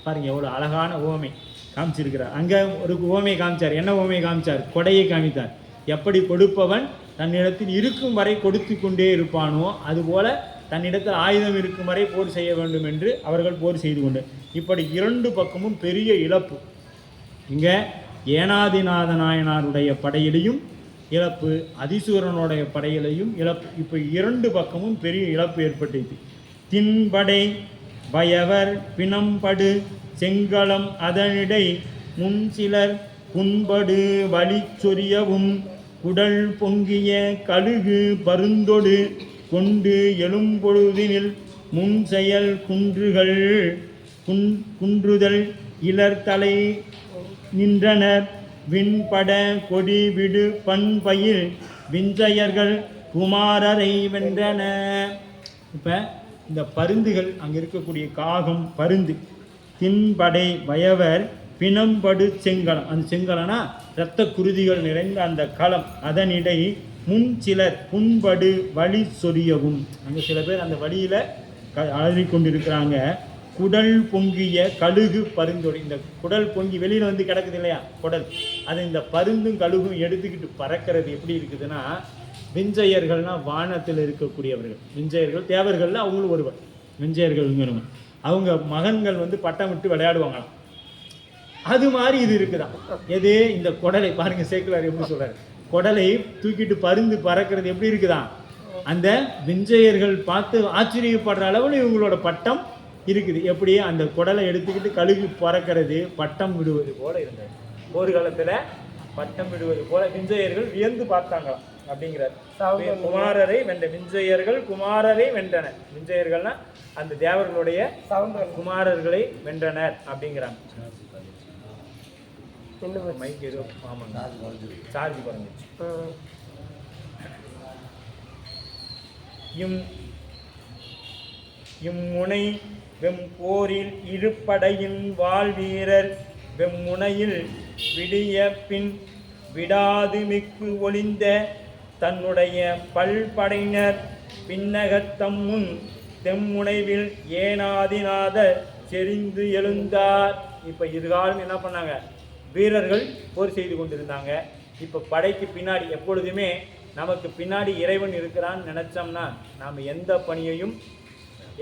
பாருங்கள் எவ்வளோ அழகான உவமை காமிச்சிருக்கிறார். அங்கே ஒரு உவமையை காமிச்சார். என்ன உவமையை காமிச்சார், கொடையை காமித்தார். எப்படி கொடுப்பவன் தன்னிடத்தில் இருக்கும் வரை கொடுத்து கொண்டே இருப்பானோ அதுபோல தன்னிடத்தில் ஆயுதம் இருக்கும் வரை போர் செய்ய வேண்டும் என்று அவர்கள் போர் செய்து கொண்டு, இப்படி 2 பக்கமும் பெரிய இழப்பு. இங்கே ஏனாதிநாத நாயனாருடைய படையிலையும் இழப்பு, அதிசூரனுடைய படையிலையும் இழப்பு. இப்போ 2 பக்கமும் பெரிய இழப்பு ஏற்பட்டது. தின்படை வயவர் பிணம்படு செங்கலம் அதனிடை முன் சிலர் புண்படு வழி சொரியவும் குடல் பொங்கிய கழுகு பருந்தொடு கொண்டு எழும்பொழுதினில் முன் செயல் குன்றுதல் இளர்தலை நின்றனர் விண்பட கொடி விடு பண்பயில் விஞ்சையர்கள் குமாரரை வென்றன. இப்போ இந்த பருந்துகள் அங்கே இருக்கக்கூடிய காகம் பருந்து, தின்படை வயவர் பிணம்படு செங்கலம், அந்த செங்கலனா இரத்த குருதிகள் நிறைந்த அந்த களம், அதனிடை முன் சிலர் புண்படு வழி சொரியவும், அங்கே சில பேர் அந்த வழியில் அழறி கொண்டிருக்கிறாங்க. குடல் பொங்கிய கழுகு பருந்தோடு, இந்த குடல் பொங்கி வெளியில் வந்து கிடக்குது இல்லையா குடல், அது இந்த பருந்தும் கழுகும் எடுத்துக்கிட்டு பறக்கிறது எப்படி இருக்குதுன்னா, விஞ்சையர்கள்னால் வானத்தில் இருக்கக்கூடியவர்கள், விஞ்சையர்கள் தேவர்கள்ல அவங்களும் ஒருவர், விஞ்சையர்கள்ங்கிறவங்க அவங்க மகன்கள் வந்து பட்டம் விட்டு விளையாடுவாங்களாம். அது மாதிரி இது இருக்குதான். எது இந்த குடலை பாருங்க, சேக்கிழார் எப்படி சொல்றாரு, குடலை தூக்கிட்டு பருந்து பறக்கிறது எப்படி இருக்குதான், அந்த விஞ்சையர்கள் பார்த்து ஆச்சரியப்படுற அளவில் இவங்களோட பட்டம் இருக்குது. எப்படி அந்த குடலை எடுத்துக்கிட்டு கழுகு பறக்கிறது, பட்டம் விடுவது போல இருந்தது. ஒரு காலத்துல பட்டம் விடுவது போல விஞ்சையர்கள் வியந்து பார்த்தாங்களாம் அப்படிங்கிறார். குமாரரை வென்ற விஞ்சையர்கள் குமாரரை வென்றனர். விஞ்சையர்கள்னா அந்த தேவர்களுடைய குமாரர்களை வென்றனர் அப்படிங்கிறாங்க. மைக் ஏதோ ஆமாங்க சார்ஜ் குறைஞ்சிச்சு. இம்முனை வெம்போரில் இருப்படையின் வாழ்வீரர் வெம்முனையில் விடிய பின் விடாது மிக்கு ஒளிந்த தன்னுடைய பல்படையினர் பின்னகத்தம் முன் தெம்முனைவில் ஏனாதிநாத செறிந்து எழுந்தார். இப்போ இதுகாலம் என்ன பண்ணாங்க, வீரர்கள் போர் செய்து கொண்டிருந்தாங்க. இப்போ படைக்கு பின்னாடி எப்பொழுதுமே நமக்கு பின்னாடி இறைவன் இருக்கிறான்னு நினைச்சோம்னா நாம் எந்த பணியையும்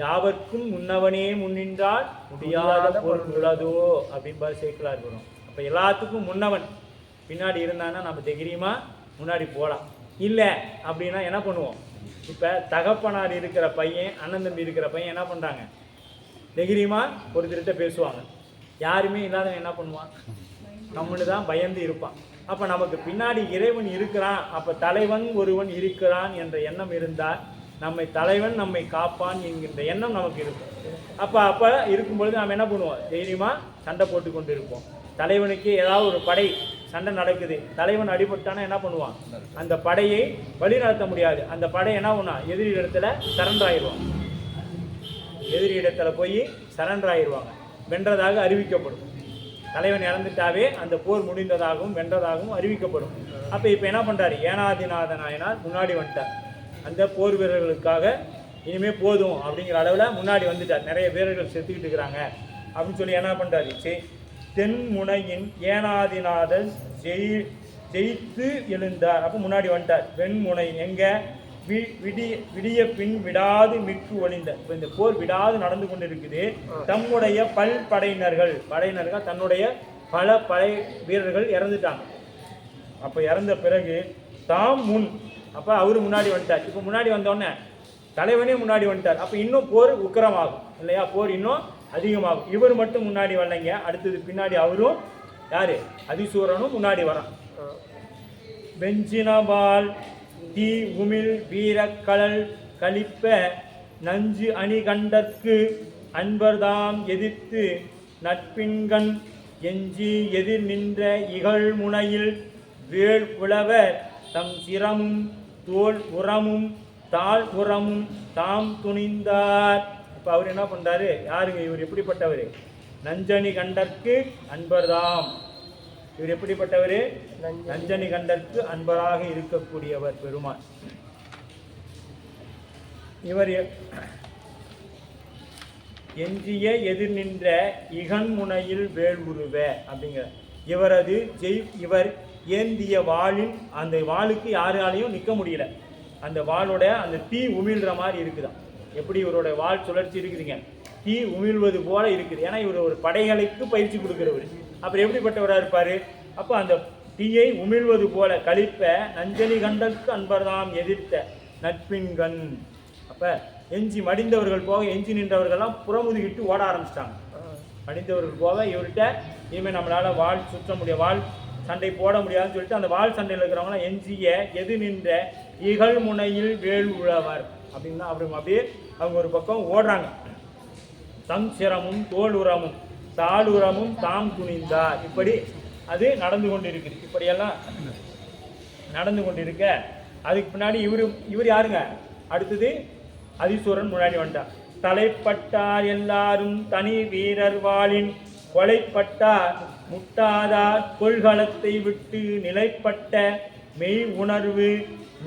யாவர்க்கும் முன்னவனே முன்னின்றால் முடியாத பொருள் உள்ளதோ அப்படின்னு சேர்க்கலார் வரும். அப்போ எல்லாத்துக்கும் முன்னவன் பின்னாடி இருந்தான்னா நம்ம தைரியமாக முன்னாடி போகலாம். இல்லை அப்படின்னா என்ன பண்ணுவோம், இப்போ தகப்பனார் இருக்கிற பையன் அண்ணன் தம்பி இருக்கிற பையன் என்ன பண்ணுறாங்க, தைரியமாக ஒரு திருட்ட பேசுவாங்க. யாருமே இல்லாதவன் என்ன பண்ணுவான், நம்மளு தான் பயந்து இருப்பான். அப்போ நமக்கு பின்னாடி இறைவன் இருக்கிறான், அப்போ தலைவன் ஒருவன் இருக்கிறான் என்ற எண்ணம் இருந்தால் நம்மை தலைவன் நம்மை காப்பான் என்கின்ற எண்ணம் நமக்கு இருக்கும். அப்போ இருக்கும்பொழுது நாம் என்ன பண்ணுவோம், தைரியமாக சண்டை போட்டு கொண்டு இருப்போம். தலைவனுக்கு ஏதாவது ஒரு படை சண்டை நடக்குது, தலைவன் அடிபட்டானா என்ன பண்ணுவான், அந்த படையை வழி நடத்த முடியாது. அந்த படை என்ன பண்ணா, எதிரி இடத்துல சரண்டர் ஆயிடுவாங்க. எதிரி இடத்துல போய் சரண்டர் ஆயிடுவாங்க, வென்றதாக அறிவிக்கப்படும். தலைவன் இறந்துட்டாவே அந்த போர் முடிந்ததாகவும் வென்றதாகவும் அறிவிக்கப்படும். அப்போ இப்போ என்ன பண்ணுறாரு, ஏனாதிநாத நாயனார் முன்னாடி வந்துட்டார். அந்த போர் வீரர்களுக்காக இனிமேல் போதும் அப்படிங்கிற அளவில் முன்னாடி வந்துட்டார். நிறைய வீரர்கள் செத்துக்கிட்டு இருக்கிறாங்க அப்படின்னு சொல்லி என்ன பண்ணுறாரு, தென்முனையின் ஏனாதிநாதன் ஜெயித்து எழுந்தார். அப்போ முன்னாடி வந்துட்டார். வெண்முனை எங்கே, விடிய பின் விடாது மிக்கு ஒளிந்த. இப்போ இந்த போர் விடாது நடந்து கொண்டு இருக்குது. தம்முடைய படையினர்கள் தன்னுடைய பல படை வீரர்கள் இறந்துட்டாங்க. அப்போ இறந்த பிறகு தாம் முன், அப்போ அவரு முன்னாடி வந்துட்டார். இப்போ முன்னாடி வந்தோடனே தலைவனே முன்னாடி வந்துட்டார். அப்போ இன்னும் போர் உக்கிரமாகும் இல்லையா, போர் இன்னும் அதிகமாகும். இவர் மட்டும் முன்னாடி வரலைங்க, அடுத்தது பின்னாடி அவரும் யாரு, அதிசூரனும் முன்னாடி வரான். வெஞ்சினவால் தீ உமிழ் வீரக்கழல் கழிப்ப நஞ்சு அணி கண்டற்கு அன்பர்தாம் எதிர்த்து நட்பின்கண் எஞ்சி எதிர் நின்ற இகழ் முனையில் வேள் புலவர் தம் சிரமும் தோல் உரமும் தாழ் உரமும் தாம் துணிந்தார். இப்போ அவர் என்ன பண்ணுறாரு, யாருங்க இவர், எப்படிப்பட்டவர், நஞ்சனி கண்டற்கு அன்பர்தாம். இவர் எப்படிப்பட்டவர், நஞ்சனி கண்டற்கு அன்பராக இருக்கக்கூடியவர் பெருமான். இவர் எஞ்சிய எதிர் நின்ற இகன் முனையில் வேள் உருவ அப்படிங்கிற இவர் ஏந்திய வாளின் அந்த வாளுக்கு யாராலையும் நிற்க முடியல. அந்த வாளோட அந்த தீ உமிழ்ற மாதிரி இருக்குதான். எப்படி இவரோட வாள் சுழற்சி இருக்குதுங்க, தீ உமிழ்வது போல இருக்குது. ஏன்னா இவர் ஒரு படைகளுக்கு பயிற்சி கொடுக்கிறவர். அப்புறம் எப்படிப்பட்டவராக இருப்பார். அப்போ அந்த தீயை உமிழ்வது போல கழிப்ப நஞ்சனி கண்டற்கு அன்பர்தாம் எதிர்த்த நட்பின்கண். அப்போ எஞ்சி மடிந்தவர்கள் போக எஞ்சி நின்றவர்கள்லாம் புறமுதுகிட்டு ஓட ஆரம்பிச்சிட்டாங்க. மடிந்தவர்கள் போக இவர்கிட்ட இனிமேல் நம்மளால் வாள் சுற்ற முடியாது, வாள் சண்டை போட முடியாதுன்னு சொல்லிட்டு அந்த வாள் சண்டையில் இருக்கிறவங்களாம் எஞ்சிய எது நின்ற இகழ் முனையில் வேள் உழவர் அப்படின்னா அப்படியே அவங்க ஒரு பக்கம் ஓடுறாங்க. தம் சிரமும் தோல் உரமும் தாழ் உரமும் தாம் துணிந்தார். இப்படி அது நடந்து கொண்டு இருக்குது. இப்படியெல்லாம் நடந்து கொண்டு இருக்க அதுக்கு பின்னாடி இவர் யாருங்க, அடுத்தது அதிசூரன் முன்னாடி வந்துட்டார். தலைப்பட்டார் எல்லாரும் தனி வீரர் வாளின் கொலைப்பட்டார் முட்டாதார் கொள்கலத்தை விட்டு நிலைப்பட்ட மெய் உணர்வு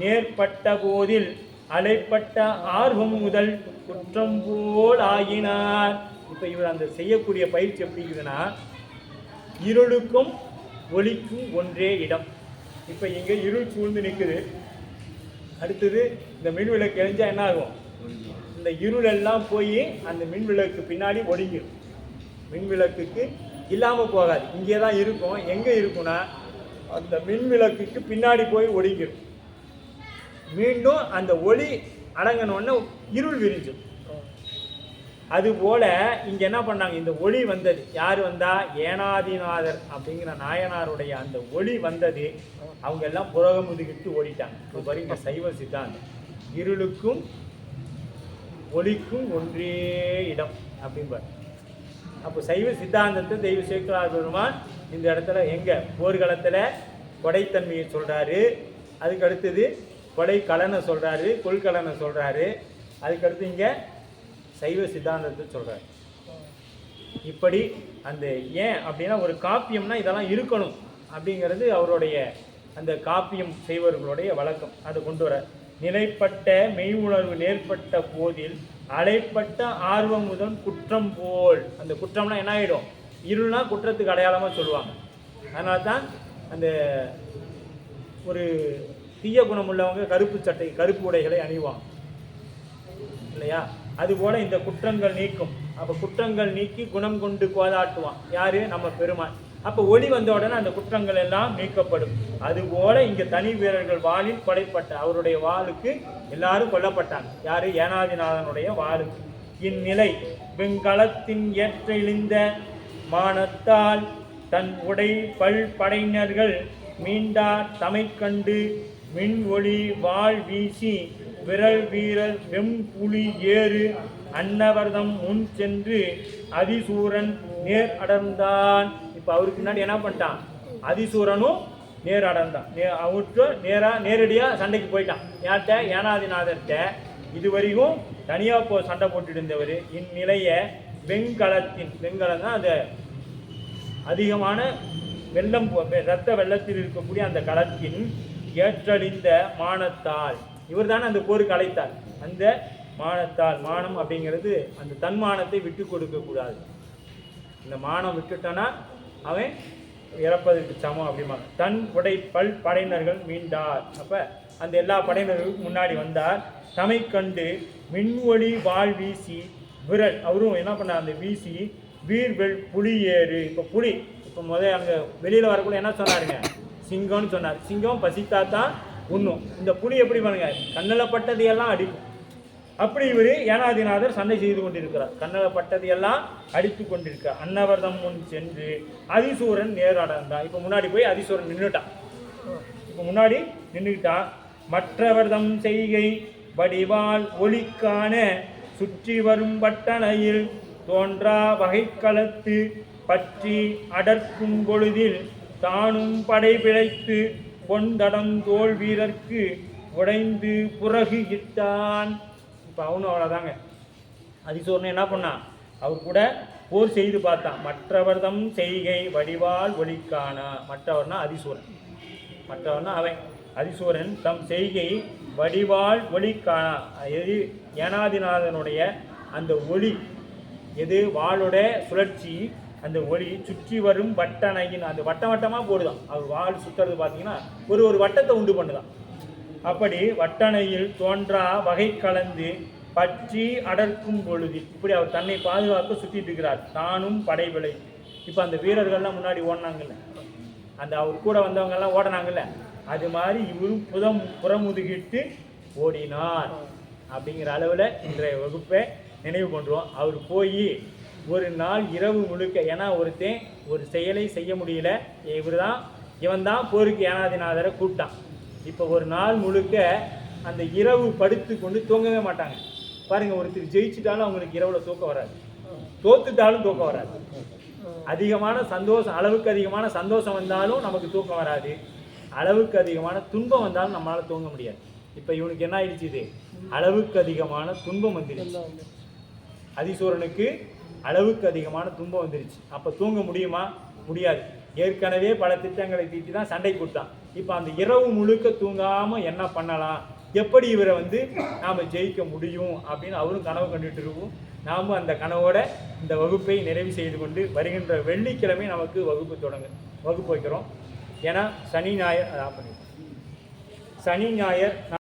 நேர்பட்ட போதில் அலைப்பட்ட ஆர்வம் முதல் குற்றம் போல் ஆகினார். இப்போ இவர் அந்த செய்யக்கூடிய பயிற்சி எப்படி இருக்குதுன்னா, இருளுக்கும் ஒளிக்கும் ஒன்றே இடம். இப்போ இங்கே இருள் சூழ்ந்து நிற்குது. அடுத்தது இந்த மின்விளக்கு எரிஞ்சா என்ன ஆகும்? இந்த இருள் எல்லாம் போய் அந்த மின்விளக்கு பின்னாடி ஒடுங்கிடும். மின்விளக்குக்கு இல்லாமல் போகாது, இங்கே தான் இருக்கும். எங்கே இருக்குன்னா அந்த மின்விளக்குக்கு பின்னாடி போய் ஒடுங்கிடும். மீண்டும் அந்த ஒளி அடங்கினோடனே இருள் விரிஞ்சும். அதுபோல இங்க என்ன பண்ணாங்க, இந்த ஒளி வந்தது. யார் வந்தா? ஏனாதிநாதர் அப்படிங்கிற நாயனாருடைய அந்த ஒளி வந்தது. அவங்க எல்லாம் புறமுதுகிட்டு ஓடிட்டாங்க. இப்போ பாருங்க சைவ சித்தாந்தம், இருளுக்கும் ஒளிக்கும் ஒன்றே இடம் அப்படின்பார். அப்போ சைவ சித்தாந்தத்தை தெய்வ சேக்கிழார் பெருமான் இந்த இடத்துல எங்க போர்க்களத்தில் கொடைத்தன்மையை சொல்றாரு. அதுக்கு அடுத்தது கொடை கலனை சொல்றாரு, கொள்கலனை சொல்றாரு. அதுக்கடுத்து இங்க சைவ சித்தாந்தத்தை சொல்றாரு. இப்படி அந்த ஏன் அப்படின்னா ஒரு காப்பியம்னா இதெல்லாம் இருக்கணும் அப்படிங்கிறது அவருடைய அந்த காப்பியம் செய்வர்களுடைய வழக்கம். அதை கொண்டு வர நிலைப்பட்ட மெய் உணர்வு நேர்பட்ட போதில் அலைப்பட்ட ஆர்வம் முதல் குற்றம் போல். அந்த குற்றம்னா என்ன ஆகிடும்? இருள்னா குற்றத்துக்கு அடையாளமாக சொல்லுவாங்க. அதனால தான் அந்த ஒரு தீய குணம் உள்ளவங்க கருப்பு சட்டை கருப்பு உடைகளை அணிவாங்க இல்லையா? அதுபோல இந்த குற்றங்கள் நீக்கும். அப்போ குற்றங்கள் நீக்கி குணம் கொண்டு கோதாட்டுவான் யாரு? நம்ம பெருமான். அப்போ ஒளி வந்த உடனே அந்த குற்றங்கள் எல்லாம் நீக்கப்படும். அதுபோல இங்க தனி வீரர்கள் வாளில் கொலைப்பட்ட அவருடைய வாளுக்கு எல்லாரும் கொல்லப்பட்டாங்க. யாரு? ஏனாதிநாதனுடைய வாளுக்கு. இந்நிலை வெண்கலத்தின் ஏற்ற இழிந்த மானத்தால் தன் உடை பல் படையினர்கள் மீண்டார் தமை கண்டு மின் ஒளி வாழ் வீசி விரல் வீரர் வெம்புலி ஏறு அன்னவர்தம் முன் சென்று அதிசூரன் நேர் அடர்ந்தான். இப்போ அவருக்கு முன்னாடி என்ன பண்ணிட்டான்? அதிசூரனும் நேர் அடர்ந்தான். அவருக்கு நேரடியாக சண்டைக்கு போயிட்டான். யார்கிட்ட? ஏனாதிநாதர்கிட்ட. இதுவரைக்கும் தனியாக சண்டை போட்டுட்டு இருந்தவர் இந்நிலைய வெண்கலத்தின், வெண்கலம் தான் அந்த அதிகமான வெள்ளம் இரத்த வெள்ளத்தில் இருக்கக்கூடிய அந்த களத்தின் ஏற்றழிந்த மானத்தால், இவர் தானே அந்த போருக்கு அழைத்தார். அந்த மானத்தால், மானம் அப்படிங்கிறது அந்த தன்மானத்தை விட்டு கொடுக்க கூடாது. இந்த மானம் விட்டுட்டானா அவன் இறப்பதற்கு சமம் அப்படிம்பாங்க. தன் உடை பல் படையினர்கள் மீண்டார். அப்ப அந்த எல்லா படையினர்களுக்கும் முன்னாடி வந்தார். தமை கண்டு மின்ஒளி வாழ் வீசி விரல், அவரும் என்ன பண்ணார்? அந்த வீசி வீர்வெள் புலி ஏறு. இப்போ புலி இப்போ அங்கே வெளியில் வரக்குள்ள என்ன சொன்னாருங்க? சிங்கம்னு சொன்னார். சிங்கம் பசித்தா தான் உண்ணும். இந்த புலி எப்படி பண்ணுங்க? கண்ணில் பட்டதையெல்லாம் அடிக்கும். அப்படி இவர் ஏனாதிநாதர் சண்டை செய்து கொண்டிருக்கிறார். கண்ணில் பட்டதையெல்லாம் அடித்து கொண்டிருக்கிறார். அன்னவர்தம் முன் சென்று அதிசூரன் நேர் அடர்ந்தான். இப்போ முன்னாடி போய் அதிசூரன் நின்றுட்டான். இப்போ முன்னாடி நின்றுக்கிட்டான். மற்றவர்தம் செய்கை வடிவால் ஒளிக்கான சுற்றி வரும் பட்டணையில் தோன்றா வகைக்களத்து பற்றி அடர்க்கும் பொழுதில் தானும் படை பிழைத்து பொன்தடம் தோல் வீரர்க்கு உடைந்து புறகு இட்டான். இப்போ அவனும் அவ்வளோதாங்க. அதிசூரன் என்ன பண்ணான்? அவர் கூட போர் செய்து பார்த்தான். மற்றவர்தம் செய்கை வடிவால் ஒளிக்கானா. மற்றவர்னா அதிசூரன், மற்றவர்னா அவன். அதிசூரன் தம் செய்கை வடிவால் ஒளிக்கானா. எது? ஏனாதிநாதனுடைய அந்த ஒளி எது? வாளுடைய சுழற்சி, அந்த ஒளி சுற்றி வரும் வட்டணையின் அந்த வட்டம் வட்டமாக போடுதான். அவர் வாள் சுற்றுறது பார்த்தீங்கன்னா ஒரு வட்டத்தை உண்டு பண்ணுதான். அப்படி வட்டணையில் தோன்றா வகை கலந்து பற்றி அடர்க்கும் பொழுது இப்படி அவர் தன்னை பாதுகாக்க சுற்றிட்டு இருக்கிறார். தானும் படை விளை. இப்போ அந்த வீரர்கள்லாம் முன்னாடி ஓடினாங்கல்ல, அந்த அவர் கூட வந்தவங்கெல்லாம் ஓடினாங்கல்ல, அது மாதிரி இவரும் புறமுதுகிட்டு ஓடினார் அப்படிங்கிற அளவில் இன்றைய வகுப்பை நினைவு கொண்டுருவோம். அவர் போய் ஒரு நாள் இரவு முழுக்க, ஏன்னா ஒருத்தன் ஒரு செயலை செய்ய முடியல, இவன் தான் போருக்கு ஏனாதிநாதரை கூப்பிட்டான். இப்போ ஒரு நாள் முழுக்க அந்த இரவு படுத்து கொண்டு தூங்கவே மாட்டாங்க. பாருங்க, ஒருத்தர் ஜெயிச்சுட்டாலும் அவங்களுக்கு இரவுல தூக்கம் வராது, தோத்துட்டாலும் தூக்கம் வராது. அதிகமான சந்தோஷம், அளவுக்கு அதிகமான சந்தோஷம் வந்தாலும் நமக்கு தூக்கம் வராது, அளவுக்கு அதிகமான துன்பம் வந்தாலும் நம்மளால தூங்க முடியாது. இப்போ இவனுக்கு என்ன ஆயிடுச்சு? இது அளவுக்கு அதிகமான துன்பம் வந்துடுச்சு. அதிசூரனுக்கு அளவுக்கு அதிகமான துன்பம் வந்துருச்சு. அப்போ தூங்க முடியுமா? முடியாது. ஏற்கனவே பல திட்டங்களை தீட்டி தான் சண்டை கொடுத்தான். இப்போ அந்த இரவு முழுக்க தூங்காமல் என்ன பண்ணலாம், எப்படி இவரை நாம் ஜெயிக்க முடியும் அப்படின்னு அவரும் கனவு கண்டுட்டு இருக்கோம். நாமும் அந்த கனவோட இந்த வகுப்பை நிறைவு செய்து கொண்டு வருகின்ற வெள்ளிக்கிழமை நமக்கு வகுப்பு வைக்கிறோம். ஏன்னா சனி ஞாயிறு